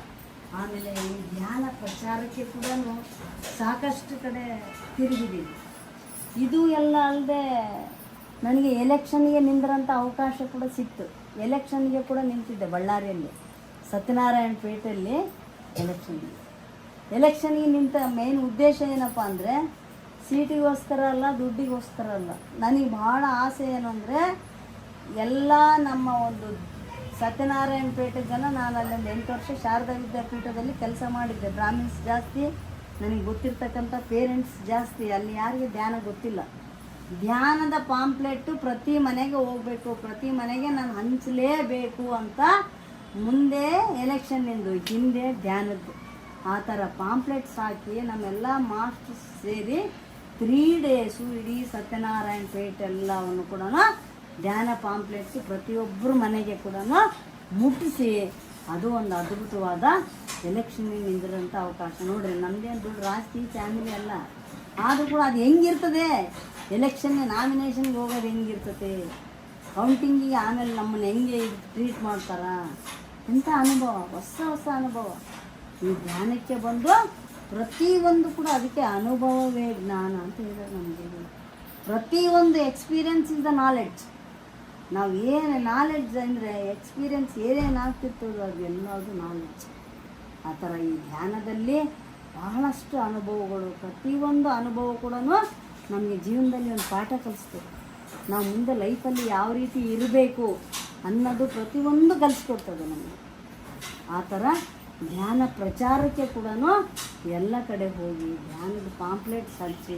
ಆಮೇಲೆ ಈ ಧ್ಯಾನ ಪ್ರಚಾರಕ್ಕೆ ಕೂಡ ಸಾಕಷ್ಟು ಕಡೆ ತಿರುಗಿದ್ದೀವಿ. ಇದು ಎಲ್ಲ ಅಲ್ಲದೆ ನನಗೆ ಎಲೆಕ್ಷನ್ಗೆ ನಿಂದ್ರಂಥ ಅವಕಾಶ ಕೂಡ ಸಿಕ್ತು. ಎಲೆಕ್ಷನ್ಗೆ ಕೂಡ ನಿಂತಿದ್ದೆ ಬಳ್ಳಾರಿಯಲ್ಲಿ, ಸತ್ಯನಾರಾಯಣ ಪೇಟೆಯಲ್ಲಿ ಎಲೆಕ್ಷನ್ಗೆ ನಿಂತ ಮೇನ್ ಉದ್ದೇಶ ಏನಪ್ಪ ಅಂದರೆ ಸೀಟಿಗೋಸ್ಕರ ಅಲ್ಲ, ದುಡ್ಡಿಗೋಸ್ಕರ ಅಲ್ಲ. ನನಗೆ ಭಾಳ ಆಸೆ ಏನು ಅಂದರೆ ಎಲ್ಲ ನಮ್ಮ ಒಂದು ಸತ್ಯನಾರಾಯಣ ಪೇಟೆ ಜನ, ನಾನು ಅಲ್ಲೊಂದು 8 ವರ್ಷ ಶಾರದಾ ವಿದ್ಯಾಪೀಠದಲ್ಲಿ ಕೆಲಸ ಮಾಡಿದ್ದೆ. ಬ್ರಾಹ್ಮಿನ್ಸ್ ಜಾಸ್ತಿ, ನನಗೆ ಗೊತ್ತಿರ್ತಕ್ಕಂಥ ಪೇರೆಂಟ್ಸ್ ಜಾಸ್ತಿ, ಅಲ್ಲಿ ಯಾರಿಗೆ ಧ್ಯಾನ ಗೊತ್ತಿಲ್ಲ. ಧ್ಯಾನದ ಪಾಂಪ್ಲೆಟ್ಟು ಪ್ರತಿ ಮನೆಗೆ ಹೋಗಬೇಕು, ಪ್ರತಿ ಮನೆಗೆ ನಾನು ಹಂಚಲೇಬೇಕು ಅಂತ ಮುಂದೆ ಎಲೆಕ್ಷನ್ನಿಂದು ಹಿಂದೆ ಧ್ಯಾನದ್ದು ಆ ಥರ ಪಾಂಪ್ಲೆಟ್ಸ್ ಹಾಕಿ ನಮ್ಮೆಲ್ಲ ಮಾಸ್ಟರ್ಸ್ ಸೇರಿ 3 ಡೇಸು ಇಡೀ ಸತ್ಯನಾರಾಯಣ ಪೇಟೆ ಎಲ್ಲವನ್ನು ಕೂಡ ಧ್ಯಾನ ಪಾಂಪ್ಲೆಟ್ಸ್ ಪ್ರತಿಯೊಬ್ಬರ ಮನೆಗೆ ಕೂಡ ಮುಟ್ಟಿಸಿ ಅದು ಒಂದು ಅದ್ಭುತವಾದ ಎಲೆಕ್ಷನ್ನಿಗೆ ನಿಂದಿರೋಂಥ ಅವಕಾಶ. ನೋಡ್ರಿ, ನಮ್ಮದೇನು ದುಡ್ಡು ರಾಜಕೀಯ ಫ್ಯಾಮಿಲಿ ಅಲ್ಲ, ಆದರೂ ಕೂಡ ಅದು ಹೆಂಗಿರ್ತದೆ, ಎಲೆಕ್ಷನ್ ನಾಮಿನೇಷನ್ಗೆ ಹೋಗೋದು ಹೆಂಗಿರ್ತದೆ, ಕೌಂಟಿಂಗಿಗೆ ಆಮೇಲೆ ನಮ್ಮನ್ನು ಹೆಂಗೆ ಟ್ರೀಟ್ ಮಾಡ್ತಾರ, ಎಂಥ ಅನುಭವ, ಹೊಸ ಹೊಸ ಅನುಭವ. ಈ ಧ್ಯಾನಕ್ಕೆ ಬಂದು ಪ್ರತಿಯೊಂದು ಕೂಡ ಅದಕ್ಕೆ ಅನುಭವವೇ ಜ್ಞಾನ ಅಂತ ಹೇಳಿದ್ರೆ ನಮಗೆ ಪ್ರತಿಯೊಂದು ಎಕ್ಸ್ಪೀರಿಯನ್ಸ್ ಇಸ್ ದ ನಾಲೆಡ್ಜ್. ನಾವು ಏನು ನಾಲೆಡ್ಜ್ ಅಂದರೆ ಎಕ್ಸ್ಪೀರಿಯನ್ಸ್ ಏನೇನು ಆಗ್ತಿರ್ತದೋ ಅದೆಲ್ಲದು ನಾಲೆಡ್ಜ್. ಆ ಥರ ಈ ಧ್ಯಾನದಲ್ಲಿ ಬಹಳಷ್ಟು ಅನುಭವಗಳು, ಪ್ರತಿಯೊಂದು ಅನುಭವ ಕೂಡ ನಮಗೆ ಜೀವನದಲ್ಲಿ ಒಂದು ಪಾಠ ಕಲಿಸ್ತದೆ. ನಾವು ಮುಂದೆ ಲೈಫಲ್ಲಿ ಯಾವ ರೀತಿ ಇರಬೇಕು ಅನ್ನೋದು ಪ್ರತಿಯೊಂದು ಕಲಿಸ್ಕೊಡ್ತದೆ ನಮಗೆ. ಆ ಥರ ಧ್ಯಾನ ಪ್ರಚಾರಕ್ಕೆ ಕೂಡ ಎಲ್ಲ ಕಡೆ ಹೋಗಿ ಧ್ಯಾನದ ಪಾಂಪ್ಲೆಟ್ಸ್ ಹಚ್ಚಿ,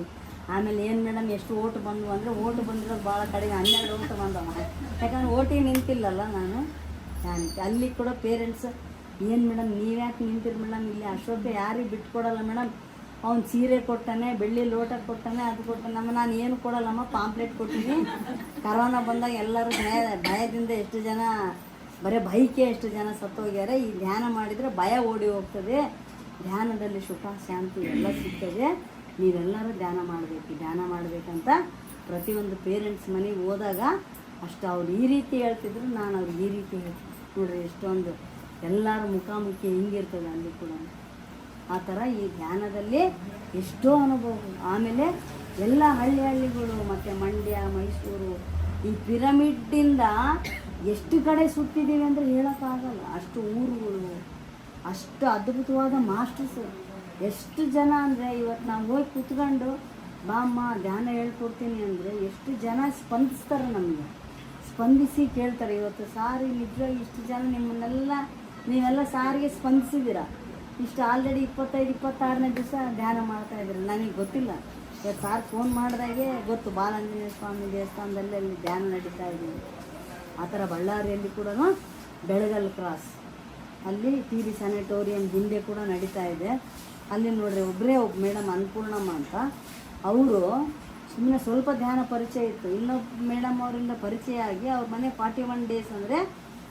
ಆಮೇಲೆ ಏನು ಮೇಡಮ್ ಎಷ್ಟು ಓಟ್ ಬಂದವು ಅಂದರೆ ಓಟ್ ಬಂದಿರೋದು ಭಾಳ ಕಡೆಗೆ 12 ಓಟ್ ಬಂದವ. ಯಾಕಂದ್ರೆ ಓಟಿಗೆ ನಿಂತಿಲ್ಲಲ್ಲ ನಾನು ಧ್ಯಾನಕ್ಕೆ. ಅಲ್ಲಿ ಕೂಡ ಪೇರೆಂಟ್ಸ್ ಏನು ಮೇಡಮ್ ನೀವ್ಯಾಕೆ ನಿಂತಿರಿ ಮೇಡಮ್, ಇಲ್ಲಿ ಅಶೋಕ ಯಾರಿಗೆ ಬಿಟ್ಕೊಡಲ್ಲ ಮೇಡಮ್, ಅವ್ನು ಸೀರೆ ಕೊಟ್ಟಾನೆ, ಬೆಳ್ಳಿ ಲೋಟ ಕೊಟ್ಟಾನೆ, ಅದು ಕೊಟ್ಟಾನಮ್ಮ, ನಾನು ಏನು ಕೊಡಲ್ಲಮ್ಮ, ಪಾಂಪ್ಲೆಟ್ ಕೊಟ್ಟಿನಿ. ಕರೋನಾ ಬಂದಾಗ ಎಲ್ಲರೂ ಭಯದಿಂದ ಎಷ್ಟು ಜನ, ಬರೀ ಭಯಕ್ಕೆ ಎಷ್ಟು ಜನ ಸತ್ತೋಗ್ಯಾರೆ. ಈ ಧ್ಯಾನ ಮಾಡಿದರೆ ಭಯ ಓಡಿ ಹೋಗ್ತದೆ, ಧ್ಯಾನದಲ್ಲಿ ಸುಖ ಶಾಂತಿ ಎಲ್ಲ ಸಿಗ್ತದೆ, ನೀವೆಲ್ಲರೂ ಧ್ಯಾನ ಮಾಡಬೇಕು. ಧ್ಯಾನ ಮಾಡಬೇಕಂತ ಪ್ರತಿಯೊಂದು ಪೇರೆಂಟ್ಸ್ ಮನೆಗೆ ಹೋದಾಗ ಅಷ್ಟು ಅವ್ರು ಈ ರೀತಿ ಹೇಳ್ತಿದ್ರು, ನಾನು ಅವ್ರಿಗೆ ಈ ರೀತಿ ಹೇಳ್ತೀನಿ. ನೋಡ್ರಿ ಎಷ್ಟೊಂದು ಎಲ್ಲರ ಮುಖಾಮುಖಿ ಹಿಂಗಿರ್ತದೆ ಅಲ್ಲಿ ಕೂಡ. ಆ ಥರ ಈ ಧ್ಯಾನದಲ್ಲಿ ಎಷ್ಟೋ ಅನುಭವಗಳು. ಆಮೇಲೆ ಎಲ್ಲ ಹಳ್ಳಿಗಳು ಮತ್ತು ಮಂಡ್ಯ, ಮೈಸೂರು, ಈ ಪಿರಮಿಡ್ಡಿಂದ ಎಷ್ಟು ಕಡೆ ಸುತ್ತಿದ್ದೀವಿ ಅಂದರೆ ಹೇಳೋಕ್ಕಾಗಲ್ಲ. ಅಷ್ಟು ಊರುಗಳು, ಅಷ್ಟು ಅದ್ಭುತವಾದ ಮಾಸ್ಟರ್ಸು, ಎಷ್ಟು ಜನ ಅಂದರೆ ಇವತ್ತು ನಾವು ಹೋಗಿ ಕೂತ್ಕೊಂಡು ಬಾಮ್ಮ ಧ್ಯಾನ ಹೇಳ್ಕೊಡ್ತೀನಿ ಅಂದರೆ ಎಷ್ಟು ಜನ ಸ್ಪಂದಿಸ್ತಾರೆ, ನಮಗೆ ಸ್ಪಂದಿಸಿ ಕೇಳ್ತಾರೆ. ಇವತ್ತು ಸಾರಿ ನಿಜವಾಗಿ ಇಷ್ಟು ಜನ ನೀವೆಲ್ಲ ಸಾರಿಗೆ ಸ್ಪಂದಿಸಿದ್ದೀರ, ಇಷ್ಟು ಆಲ್ರೆಡಿ 25-26ನೇ ದಿವಸ ಧ್ಯಾನ ಮಾಡ್ತಾಯಿದ್ರು. ನನಗೆ ಗೊತ್ತಿಲ್ಲ, ಇವತ್ತು ಸಾರ್ ಫೋನ್ ಮಾಡಿದಾಗೆ ಗೊತ್ತು, ಬಾಲಾಂಜನೇಯ ಸ್ವಾಮಿ ದೇವಸ್ಥಾನದಲ್ಲಿ ಅಲ್ಲಿ ಧ್ಯಾನ ನಡೀತಾ ಇದ್ದೀವಿ. ಆ ಥರ ಬಳ್ಳಾರಿಯಲ್ಲಿ ಕೂಡ ಬೆಳಗಲ್ ಕ್ರಾಸ್ ಅಲ್ಲಿ ಟಿ.ಬಿ. ಸ್ಯಾನಿಟೋರಿಯಂ ಹಿಂದೆ ಕೂಡ ನಡೀತಾ ಇದೆ. ಅಲ್ಲಿ ನೋಡ್ರಿ ಒಬ್ಬ ಮೇಡಮ್ ಅನ್ನಪೂರ್ಣಮ್ಮ ಅಂತ, ಅವರು ಸುಮ್ಮನೆ ಸ್ವಲ್ಪ ಧ್ಯಾನ ಪರಿಚಯ ಇತ್ತು, ಇನ್ನೊಬ್ಬ ಮೇಡಮ್ ಅವರಿಂದ ಪರಿಚಯ ಆಗಿ ಅವ್ರ ಮನೆ 41 ಡೇಸ್ ಅಂದರೆ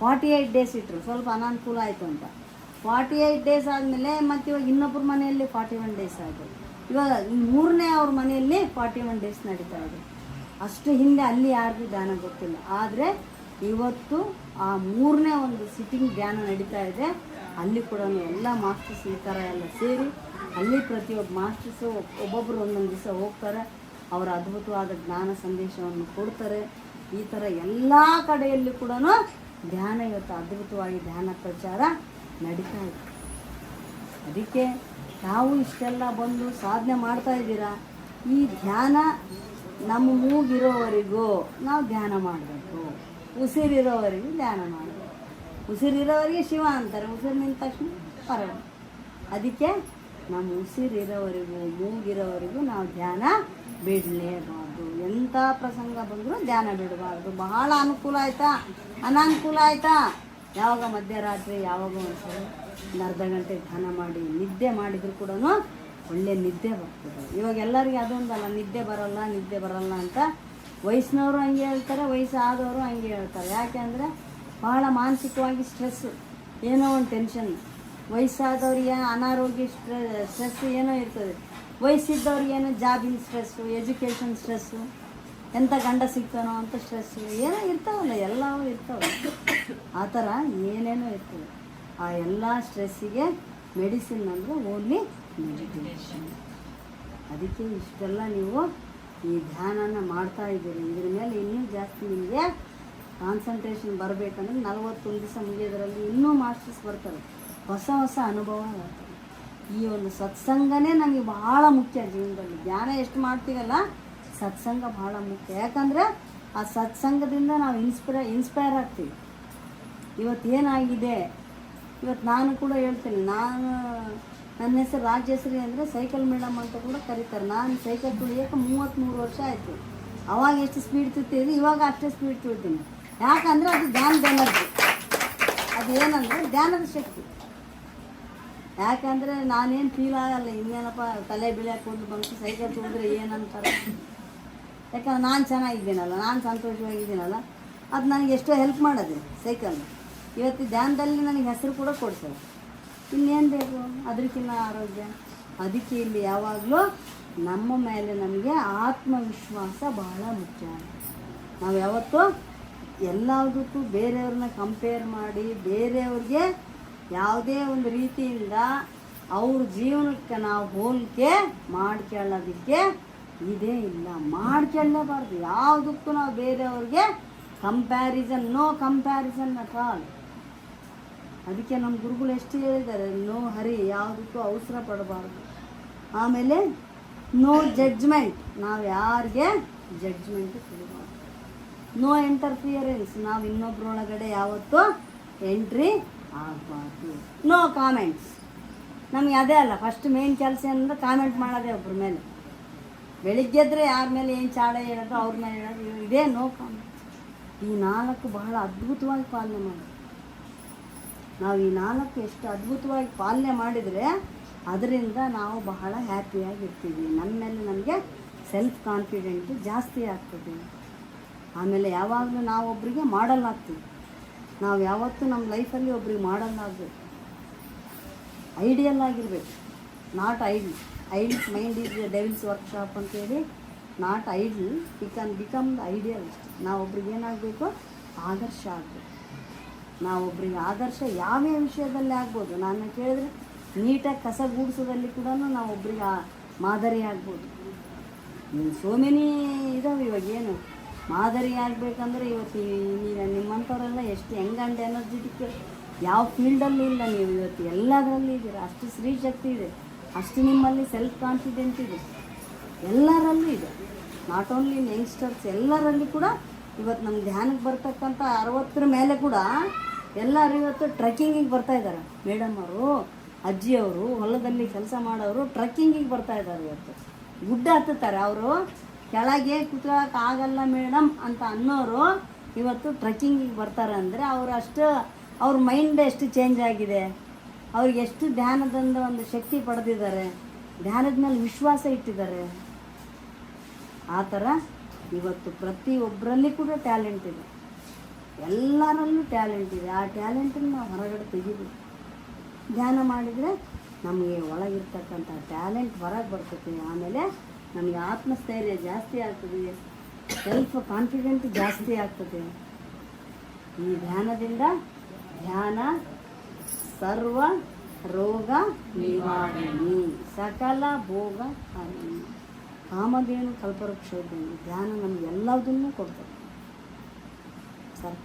48 ಡೇಸ್ ಇಟ್ಟರು. ಸ್ವಲ್ಪ ಅನಾನುಕೂಲ ಆಯಿತು ಅಂತ 48 ಡೇಸ್ ಆದಮೇಲೆ ಮತ್ತು ಇವಾಗ ಇನ್ನೊಬ್ಬರ ಮನೆಯಲ್ಲಿ 41 ಡೇಸ್ ಆಯಿತು. ಇವಾಗ 3ನೇ ಅವ್ರ ಮನೆಯಲ್ಲಿ 41 ಡೇಸ್ ನಡೀತಾ ಇದೆ. ಅಷ್ಟು ಹಿಂದೆ ಅಲ್ಲಿ ಯಾರಿಗೂ ಧ್ಯಾನ ಗೊತ್ತಿಲ್ಲ. ಆದರೆ ಇವತ್ತು ಆ 3ನೇ ಒಂದು ಸಿಟ್ಟಿಂಗ್ ಧ್ಯಾನ ನಡೀತಾ ಇದೆ. ಅಲ್ಲಿ ಕೂಡ ಎಲ್ಲ ಮಾಸ್ಟರ್ಸ್ ಈ ಥರ ಎಲ್ಲ ಸೇರಿ ಅಲ್ಲಿ ಪ್ರತಿಯೊಬ್ಬ ಮಾಸ್ಟರ್ಸು ಒಬ್ಬೊಬ್ಬರು ಒಂದೊಂದು ದಿವಸ ಹೋಗ್ತಾರೆ, ಅವರ ಅದ್ಭುತವಾದ ಜ್ಞಾನ ಸಂದೇಶವನ್ನು ಕೊಡ್ತಾರೆ. ಈ ಥರ ಎಲ್ಲ ಕಡೆಯಲ್ಲಿ ಕೂಡ ಧ್ಯಾನ ಇವತ್ತು ಅದ್ಭುತವಾಗಿ ಧ್ಯಾನ ಪ್ರಚಾರ ನಡೀತಾ ಇದೆ. ಅದಕ್ಕೆ ನಾವು ಇಷ್ಟೆಲ್ಲ ಬಂದು ಸಾಧನೆ ಮಾಡ್ತಾ ಇದ್ದೀರಾ. ಈ ಧ್ಯಾನ ನಮ್ಮ ಮೂಗಿರೋವರೆಗೂ ನಾವು ಧ್ಯಾನ ಮಾಡಬೇಕು, ಉಸಿರಿರೋವರೆಗೂ ಧ್ಯಾನ ಮಾಡಬೇಕು. ಉಸಿರಿರೋವರೆಗೆ ಶಿವ ಅಂತಾರೆ, ಉಸಿರು ನಿಂತ ತಕ್ಷಣ ಪರವ. ಅದಕ್ಕೆ ನಮ್ಮ ಉಸಿರಿರೋವರೆಗೂ ಮೂಗಿರೋವರೆಗೂ ನಾವು ಧ್ಯಾನ ಬಿಡಲೇಬಾರ್ದು. ಎಂಥ ಪ್ರಸಂಗ ಬಂದರೂ ಧ್ಯಾನ ಬಿಡಬಾರ್ದು. ಬಹಳ ಅನುಕೂಲ ಆಯಿತಾ ಅನಾನುಕೂಲ ಆಯಿತಾ, ಯಾವಾಗ ಮಧ್ಯರಾತ್ರಿ ಯಾವಾಗ ಒಂದ್ಸಲ ಒಂದು ಅರ್ಧ ಗಂಟೆ ಧ್ಯಾನ ಮಾಡಿ ನಿದ್ದೆ ಮಾಡಿದರೂ ಕೂಡ ಒಳ್ಳೆ ನಿದ್ದೆ ಬರ್ತದೆ. ಇವಾಗ ಎಲ್ಲರಿಗೆ ಅದೊಂದಲ್ಲ, ನಿದ್ದೆ ಬರಲ್ಲ ಅಂತ ವಯಸ್ಸಿನವರು ಹಂಗೆ ಹೇಳ್ತಾರೆ, ವಯಸ್ಸಾದವರು ಹಂಗೆ ಹೇಳ್ತಾರೆ. ಯಾಕೆ ಅಂದರೆ ಭಾಳ ಮಾನಸಿಕವಾಗಿ ಸ್ಟ್ರೆಸ್ಸು, ಏನೋ ಒಂದು ಟೆನ್ಷನ್. ವಯಸ್ಸಾದವ್ರಿಗೆ ಅನಾರೋಗ್ಯ ಸ್ಟ್ರೆಸ್ ಏನೋ ಇರ್ತದೆ, ವಯಸ್ಸಿದ್ದವ್ರಿಗೆ ಏನೋ ಜಾಬಿನ ಸ್ಟ್ರೆಸ್ಸು, ಎಜುಕೇಷನ್ ಸ್ಟ್ರೆಸ್ಸು, ಎಂಥ ಗಂಡ ಸಿಗ್ತಾನೋ ಅಂತ ಸ್ಟ್ರೆಸ್ಸು ಏನೋ ಇರ್ತಾವಲ್ಲ, ಎಲ್ಲವೂ ಇರ್ತಾವೆ. ಆ ಥರ ಏನೇನೋ ಇರ್ತದೆ. ಆ ಎಲ್ಲ ಸ್ಟ್ರೆಸ್ಸಿಗೆ ಮೆಡಿಸಿನ್ ಅಂದರೆ ಓನ್ಲಿ ಮೆಡಿಟೇಷನ್. ಅದಕ್ಕೆ ಇಷ್ಟೆಲ್ಲ ನೀವು ಈ ಧ್ಯಾನನ ಮಾಡ್ತಾ ಇದ್ದೀರಿ. ಇದ್ರ ಮೇಲೆ ಇನ್ನೂ ಜಾಸ್ತಿ ನಿಮಗೆ ಕಾನ್ಸಂಟ್ರೇಷನ್ ಬರಬೇಕಂದ್ರೆ 41 ದಿವಸ ಮುಗಿಯೋದ್ರಲ್ಲಿ ಇನ್ನೂ ಮಾಸ್ಟರ್ಸ್ ಬರ್ತಾರೆ, ಹೊಸ ಹೊಸ ಅನುಭವ ಬರ್ತದೆ. ಈ ಒಂದು ಸತ್ಸಂಗನೇ ನಮಗೆ ಭಾಳ ಮುಖ್ಯ ಜೀವನದಲ್ಲಿ. ಧ್ಯಾನ ಎಷ್ಟು ಮಾಡ್ತೀವಲ್ಲ, ಸತ್ಸಂಗ ಭಾಳ ಮುಖ್ಯ. ಯಾಕಂದರೆ ಆ ಸತ್ಸಂಗದಿಂದ ನಾವು ಇನ್ಸ್ಪೈರ್ ಆಗ್ತೀವಿ. ಇವತ್ತು ಏನಾಗಿದೆ, ಇವತ್ತು ನಾನು ಕೂಡ ಹೇಳ್ತೀನಿ, ನಾನು ನನ್ನ ಹೆಸರು ರಾಜಶ್ರೀ ಅಂದರೆ ಸೈಕಲ್ ಮೇಡಮ್ ಅಂತ ಕೂಡ ಕರೀತಾರೆ. ನಾನು ಸೈಕಲ್ ತುಳಿಯೋಕೆ 33 ವರ್ಷ ಆಯಿತು. ಅವಾಗ ಎಷ್ಟು ಸ್ಪೀಡ್ ತುಳ್ತಿದ್ದೆ, ಇವಾಗ ಅಷ್ಟೇ ಸ್ಪೀಡ್ ತುಳ್ತೀನಿ. ಯಾಕಂದರೆ ಅದು ಧ್ಯಾನದ ಎನರ್ಜಿ. ಅದು ಏನಂದರೆ ಧ್ಯಾನದ ಶಕ್ತಿ. ಯಾಕಂದರೆ ನಾನೇನು ಫೀಲ್ ಆಗಲ್ಲ, ಇನ್ನೇನಪ್ಪ ತಲೆ ಬೀಳ್ಯಾಕೆ ಹೋಗಿ ಬಂತು ಸೈಕಲ್ ತುಳಿದ್ರೆ ಏನಂತಾರೆ. ಯಾಕಂದ್ರೆ ನಾನು ಚೆನ್ನಾಗಿದ್ದೀನಲ್ಲ, ನಾನು ಸಂತೋಷವಾಗಿದ್ದೀನಲ್ಲ, ಅದು ನನಗೆ ಎಷ್ಟೋ ಹೆಲ್ಪ್ ಮಾಡೋದು ಸೈಕಲ್. ಇವತ್ತು ಧ್ಯಾನದಲ್ಲಿ ನನಗೆ ಹೆಸರು ಕೂಡ ಕೊಡ್ತದೆ. ಇನ್ನೇನು ಬೇಕು ಅದಕ್ಕಿಂತ ಆರೋಗ್ಯ. ಅದಕ್ಕೆ ಇಲ್ಲಿ ಯಾವಾಗಲೂ ನಮ್ಮ ಮೇಲೆ ನಮಗೆ ಆತ್ಮವಿಶ್ವಾಸ ಬಹಳ ಮುಖ್ಯ. ನಾವು ಯಾವತ್ತೂ ಎಲ್ಲದಕ್ಕೂ ಬೇರೆಯವ್ರನ್ನ ಕಂಪೇರ್ ಮಾಡಿ ಬೇರೆಯವ್ರಿಗೆ ಯಾವುದೇ ಒಂದು ರೀತಿಯಿಂದ ಅವ್ರ ಜೀವನಕ್ಕೆ ನಾವು ಹೋಲಿಕೆ ಮಾಡ್ಕೊಳ್ಳೋದಕ್ಕೆ ಇದೇ ಇಲ್ಲ. ಮಾಡ್ಕೊಳ್ಳೇಬಾರ್ದು. ಯಾವುದಕ್ಕೂ ನಾವು ಬೇರೆಯವ್ರಿಗೆ comparison, no comparison at all. ಅದಕ್ಕೆ ನಮ್ಮ ಗುರುಗಳು ಎಷ್ಟು ಹೇಳಿದ್ದಾರೆ, ನೋ ಹರಿ, ಯಾವುದಕ್ಕೂ ಅವಸರ ಪಡಬಾರ್ದು. ಆಮೇಲೆ ನೋ ಜಡ್ಜ್ಮೆಂಟ್, ನಾವು ಯಾರಿಗೆ ಜಡ್ಜ್ಮೆಂಟ್ ಕೊಡಬಾರ್ದು. ನೋ ಎಂಟರ್ಫಿಯರೆನ್ಸ್, ನಾವು ಇನ್ನೊಬ್ಬರೊಳಗಡೆ ಯಾವತ್ತೂ ಎಂಟ್ರಿ ಆಗಬಾರ್ದು. ನೋ ಕಾಮೆಂಟ್ಸ್, ನಮಗೆ ಅದೇ ಅಲ್ಲ ಫಸ್ಟ್ ಮೇನ್ ಕೆಲಸ ಏನಂದ್ರೆ ಕಾಮೆಂಟ್ ಮಾಡೋದೇ ಒಬ್ಬರ ಮೇಲೆ. ಬೆಳಿಗ್ಗೆದ್ರೆ ಯಾರ ಮೇಲೆ ಏನು ಚಾಡ ಹೇಳೋದು ಅವ್ರ ಮೇಲೆ ಹೇಳೋದು, ಇದೇ ನೋ ಕಾಮೆಂಟ್ಸ್. ಈ 4 ಬಹಳ ಅದ್ಭುತವಾಗಿ ಪಾಲನೆ ಮಾಡಿ. ನಾವು ಈ 4 ಎಷ್ಟು ಅದ್ಭುತವಾಗಿ ಪಾಲನೆ ಮಾಡಿದರೆ ಅದರಿಂದ ನಾವು ಬಹಳ ಹ್ಯಾಪಿಯಾಗಿರ್ತೀವಿ. ನಮ್ಮ ಮೇಲೆ ನಮಗೆ ಸೆಲ್ಫ್ ಕಾನ್ಫಿಡೆಂಟ್ ಜಾಸ್ತಿ ಆಗ್ತದೆ. ಆಮೇಲೆ ಯಾವಾಗಲೂ ನಾವು ಒಬ್ಬರಿಗೆ ಮಾಡಲ್ ಆಗ್ತೀವಿ. ನಾವು ಯಾವತ್ತೂ ನಮ್ಮ ಲೈಫಲ್ಲಿ ಒಬ್ರಿಗೆ ಮಾಡಲ್ ಆಗಬೇಕು. ಐಡಿಯಲ್ ಆಗಿರಬೇಕು, not idle. Idle mind is devil's workshop ಅಂತೇಳಿ, not idle, we can become the idealist. ನಾವು ಒಬ್ರಿಗೆ ಏನಾಗಬೇಕು, ಆದರ್ಶ ಆಗಬೇಕು. ನಾವೊಬ್ರಿಗೆ ಆದರ್ಶ ಯಾವ್ಯಾವ ವಿಷಯದಲ್ಲಿ ಆಗ್ಬೋದು. ನಾನು ಕೇಳಿದ್ರೆ ನೀಟಾಗಿ ಕಸ ಗೂಡಿಸೋದಲ್ಲಿ ಕೂಡ ನಾವು ಒಬ್ರಿಗೆ ಮಾದರಿ ಆಗ್ಬೋದು. ಸೋ ಮೆನಿ ಇದಾವೆ. ಇವಾಗ ಏನು ಮಾದರಿ ಆಗಬೇಕಂದ್ರೆ ಇವತ್ತು ನಿಮ್ಮಂಥವರೆಲ್ಲ ಎಷ್ಟು ಯಂಗ್ ಆ್ಯಂಡ್ ಎನರ್ಜೆಟಿಕ್, ಯಾವ ಫೀಲ್ಡಲ್ಲಿ ಇಲ್ಲ ನೀವು ಇವತ್ತು ಎಲ್ಲದರಲ್ಲಿ ಇದ್ದೀರ. ಅಷ್ಟು ಸ್ತ್ರೀ ಶಕ್ತಿ ಇದೆ, ಅಷ್ಟು ನಿಮ್ಮಲ್ಲಿ ಸೆಲ್ಫ್ ಕಾನ್ಫಿಡೆಂಟ್ ಇದೆ, ಎಲ್ಲರಲ್ಲೂ ಇದೆ. ನಾಟ್ ಓನ್ಲಿ ಇನ್ ಯಂಗ್ಸ್ಟರ್ಸ್, ಎಲ್ಲರಲ್ಲಿ ಕೂಡ. ಇವತ್ತು ನಮ್ಮ ಧ್ಯಾನಕ್ಕೆ ಬರ್ತಕ್ಕಂಥ 60 ಮೇಲೆ ಕೂಡ ಎಲ್ಲರೂ ಇವತ್ತು ಟ್ರೆಕ್ಕಿಂಗಿಗೆ ಬರ್ತಾಯಿದ್ದಾರೆ. ಮೇಡಮ್ ಅವರು, ಅಜ್ಜಿಯವರು, ಹೊಲದಲ್ಲಿ ಕೆಲಸ ಮಾಡೋರು ಟ್ರೆಕ್ಕಿಂಗಿಗೆ ಬರ್ತಾಯಿದ್ದಾರೆ. ಇವತ್ತು ಗುಡ್ಡ ಹತ್ತುತ್ತಾರೆ. ಅವರು ಕೆಳಗೆ ಕೂತ್ಕೊಳ್ಳೋಕೆ ಆಗಲ್ಲ ಮೇಡಮ್ ಅಂತ ಅನ್ನೋರು ಇವತ್ತು ಟ್ರೆಕ್ಕಿಂಗಿಗೆ ಬರ್ತಾರೆ. ಅಂದರೆ ಅವರು ಅಷ್ಟು, ಅವ್ರ ಮೈಂಡ್ ಎಷ್ಟು ಚೇಂಜ್ ಆಗಿದೆ, ಅವ್ರಿಗೆ ಎಷ್ಟು ಧ್ಯಾನದಿಂದ ಒಂದು ಶಕ್ತಿ ಪಡೆದಿದ್ದಾರೆ, ಧ್ಯಾನದ ಮೇಲೆ ವಿಶ್ವಾಸ ಇಟ್ಟಿದ್ದಾರೆ. ಆ ಥರ ಇವತ್ತು ಪ್ರತಿಯೊಬ್ಬರಲ್ಲಿ ಕೂಡ ಟ್ಯಾಲೆಂಟ್ ಇದೆ, ಎಲ್ಲರಲ್ಲೂ ಟ್ಯಾಲೆಂಟ್ ಇದೆ. ಆ ಟ್ಯಾಲೆಂಟನ್ನು ನಾವು ಹೊರಗಡೆ ತೆಗಿಬೇಕು. ಧ್ಯಾನ ಮಾಡಿದರೆ ನಮಗೆ ಒಳಗಿರ್ತಕ್ಕಂಥ ಟ್ಯಾಲೆಂಟ್ ಹೊರಗೆ ಬರ್ತದೆ. ಆಮೇಲೆ ನಮಗೆ ಆತ್ಮಸ್ಥೈರ್ಯ ಜಾಸ್ತಿ ಆಗ್ತದೆ, ಸೆಲ್ಫ್ ಕಾನ್ಫಿಡೆಂಟ್ ಜಾಸ್ತಿ ಆಗ್ತದೆ. ಈ ಧ್ಯಾನದಿಂದ ಧ್ಯಾನ ಸರ್ವ ರೋಗ ನಿವಾರಣಿ, ಸಕಲ ಭೋಗ ಹಾನಿ, ಕಾಮಧೇನು ಕಲ್ಪವೃಕ್ಷೋದ್ಯಮಿ. ಧ್ಯಾನ ನಮ್ಗೆ ಎಲ್ಲದನ್ನೂ ಕೊಡ್ತದೆ ಸರ್.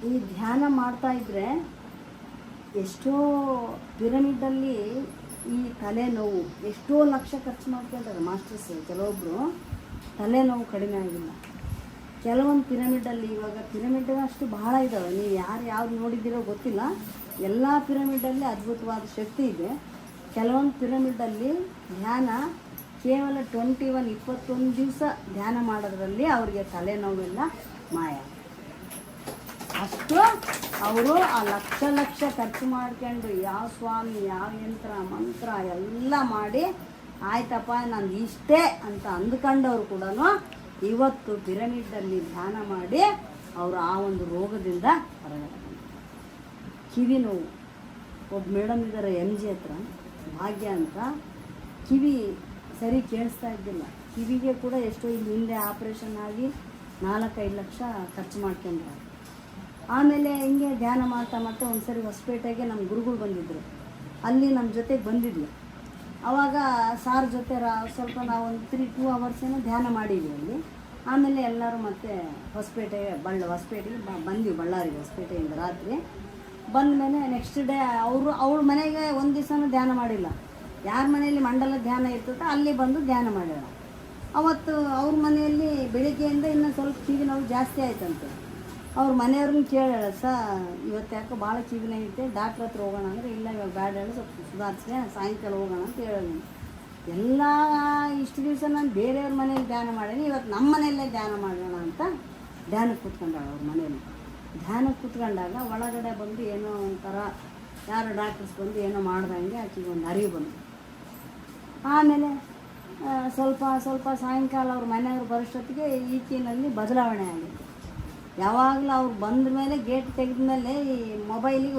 ಈ ಧ್ಯಾನ ಮಾಡ್ತಾ ಇದ್ರೆ ಎಷ್ಟೋ ಪಿರಮಿಡಲ್ಲಿ ಈ ತಲೆನೋವು ಎಷ್ಟೋ ಲಕ್ಷ ಖರ್ಚು ಮಾಡ್ಕೊಳ್ತಾರೆ ಮಾಸ್ಟರ್ಸ್. ಕೆಲವೊಬ್ಬರು ತಲೆನೋವು ಕಡಿಮೆ ಆಗಿಲ್ಲ. ಕೆಲವೊಂದು ಪಿರಮಿಡಲ್ಲಿ, ಇವಾಗ ಪಿರಮಿಡ್ ಅಷ್ಟು ಬಹಳ ಇದ್ದಾವೆ, ನೀವು ಯಾವ್ದು ನೋಡಿದ್ದೀರೋ ಗೊತ್ತಿಲ್ಲ. ಎಲ್ಲ ಪಿರಮಿಡಲ್ಲಿ ಅದ್ಭುತವಾದ ಶಕ್ತಿ ಇದೆ. ಕೆಲವೊಂದು ಪಿರಮಿಡಲ್ಲಿ ಧ್ಯಾನ ಕೇವಲ 21 ದಿವಸ ಧ್ಯಾನ ಮಾಡೋದ್ರಲ್ಲಿ ಅವರಿಗೆ ತಲೆನೋವೆಲ್ಲ ಮಾಯ. ಅಷ್ಟು ಅವರು ಆ ಲಕ್ಷ ಖರ್ಚು ಮಾಡ್ಕೊಂಡು ಯಾವ ಸ್ವಾಮಿ, ಯಾವ ಯಂತ್ರ ಮಂತ್ರ ಎಲ್ಲ ಮಾಡಿ ಆಯ್ತಪ್ಪ ನಂದು ಇಷ್ಟೇ ಅಂತ ಅಂದ್ಕೊಂಡವ್ರು ಕೂಡ ಇವತ್ತು ಪಿರಮಿಡಲ್ಲಿ ಧ್ಯಾನ ಮಾಡಿ ಅವರು ಆ ಒಂದು ರೋಗದಿಂದ ಹೊರಗಡೆ. ಕಿವಿ ನೋವು, ಒಬ್ಬ ಮೇಡಮ್ ಇದ್ದಾರೆ MG ಹತ್ರ, ಭಾಗ್ಯ ಅಂತ. ಕಿವಿ ಸರಿ ಕೇಳಿಸ್ತಾ ಇದ್ದಿಲ್ಲ. ಕಿವಿಗೆ ಕೂಡ ಎಷ್ಟೋ ಹಿಂದೆ ಆಪ್ರೇಷನ್ ಆಗಿ 4-5 ಲಕ್ಷ ಖರ್ಚು ಮಾಡ್ಕೊಂಡ್ರು. ಆಮೇಲೆ ಹಿಂಗೆ ಧ್ಯಾನ ಮಾಡ್ತಾ ಒಂದು ಸರಿ ಹೊಸಪೇಟೆಗೆ ನಮ್ಮ ಗುರುಗಳು ಬಂದಿದ್ದರು. ಅಲ್ಲಿ ನಮ್ಮ ಜೊತೆಗೆ ಬಂದಿದ್ವಿ. ಆವಾಗ ಸಾರ್ ಜೊತೆ ಸ್ವಲ್ಪ ನಾವು ಒಂದು 3-2 ಅವರ್ಸ್ ಏನೋ ಧ್ಯಾನ ಮಾಡಿದ್ವಿ ಅಲ್ಲಿ. ಆಮೇಲೆ ಎಲ್ಲರೂ ಮತ್ತೆ ಹೊಸಪೇಟೆಗೆ ಬಂದ್ವಿ, ಬಳ್ಳಾರಿಗೆ ಹೊಸಪೇಟೆಯಿಂದ ರಾತ್ರಿ ಬಂದ ಮೇಲೆ ನೆಕ್ಸ್ಟ್ ಡೇ ಅವ್ರ ಮನೆಗೆ ಒಂದು ದಿವಸನೂ ಧ್ಯಾನ ಮಾಡಿಲ್ಲ. ಯಾರ ಮನೆಯಲ್ಲಿ ಮಂಡಲ ಧ್ಯಾನ ಇರ್ತದೆ ಅಲ್ಲಿ ಬಂದು ಧ್ಯಾನ ಮಾಡೋಣ. ಅವತ್ತು ಅವ್ರ ಮನೆಯಲ್ಲಿ ಬೆಳಿಗ್ಗೆಯಿಂದ ಇನ್ನೂ ಸ್ವಲ್ಪ ಕಿವಿ ನೋವು ಜಾಸ್ತಿ ಆಯ್ತಂತೆ. ಅವ್ರ ಮನೆಯವ್ರನ್ನ ಕೇಳೋಣ ಇವತ್ತು ಯಾಕೆ ಭಾಳ ಚಿಗ್ನೆ ಐತೆ ಡಾಕ್ಟ್ರ್ ಹತ್ರ ಹೋಗೋಣ ಅಂದರೆ ಇಲ್ಲ ಇವಾಗ ಬ್ಯಾಡ ಹೇಳಿ ಸ್ವಲ್ಪ ಸುಧಾರಿಸ್ರೆ ಸಾಯಂಕಾಲ ಹೋಗೋಣ ಅಂತ ಹೇಳೋಣ. ಎಲ್ಲ ಇಷ್ಟು ದಿವಸ ನಾನು ಬೇರೆಯವ್ರ ಮನೇಲಿ ಧ್ಯಾನ ಮಾಡೀನಿ, ಇವತ್ತು ನಮ್ಮ ಮನೆಯಲ್ಲೇ ಧ್ಯಾನ ಮಾಡೋಣ ಅಂತ ಧ್ಯಾನಕ್ಕೆ ಕೂತ್ಕೊಂಡಾಳ ಅವ್ರ ಮನೇಲಿ. ಧ್ಯಾನಕ್ಕೆ ಕೂತ್ಕೊಂಡಾಗ ಒಳಗಡೆ ಬಂದು ಏನೋ ಒಂಥರ ಯಾರು ಡಾಕ್ಟರ್ಸ್ ಬಂದು ಏನೋ ಮಾಡ್ದಂಗೆ ಆಕೆಗೆ ಒಂದು ಅರಿವು ಬಂತು. ಆಮೇಲೆ ಸ್ವಲ್ಪ ಸ್ವಲ್ಪ ಸಾಯಂಕಾಲ ಅವ್ರ ಮನೆಯವ್ರು ಬರೋಷ್ಟೊತ್ತಿಗೆ ಈಚಿನಲ್ಲಿ ಬದಲಾವಣೆ ಆಗಿದೆ. ಯಾವಾಗಲೂ ಅವ್ರು ಬಂದ ಮೇಲೆ ಗೇಟ್ ತೆಗೆದ ಮೇಲೆ ಈ ಮೊಬೈಲಿಗೆ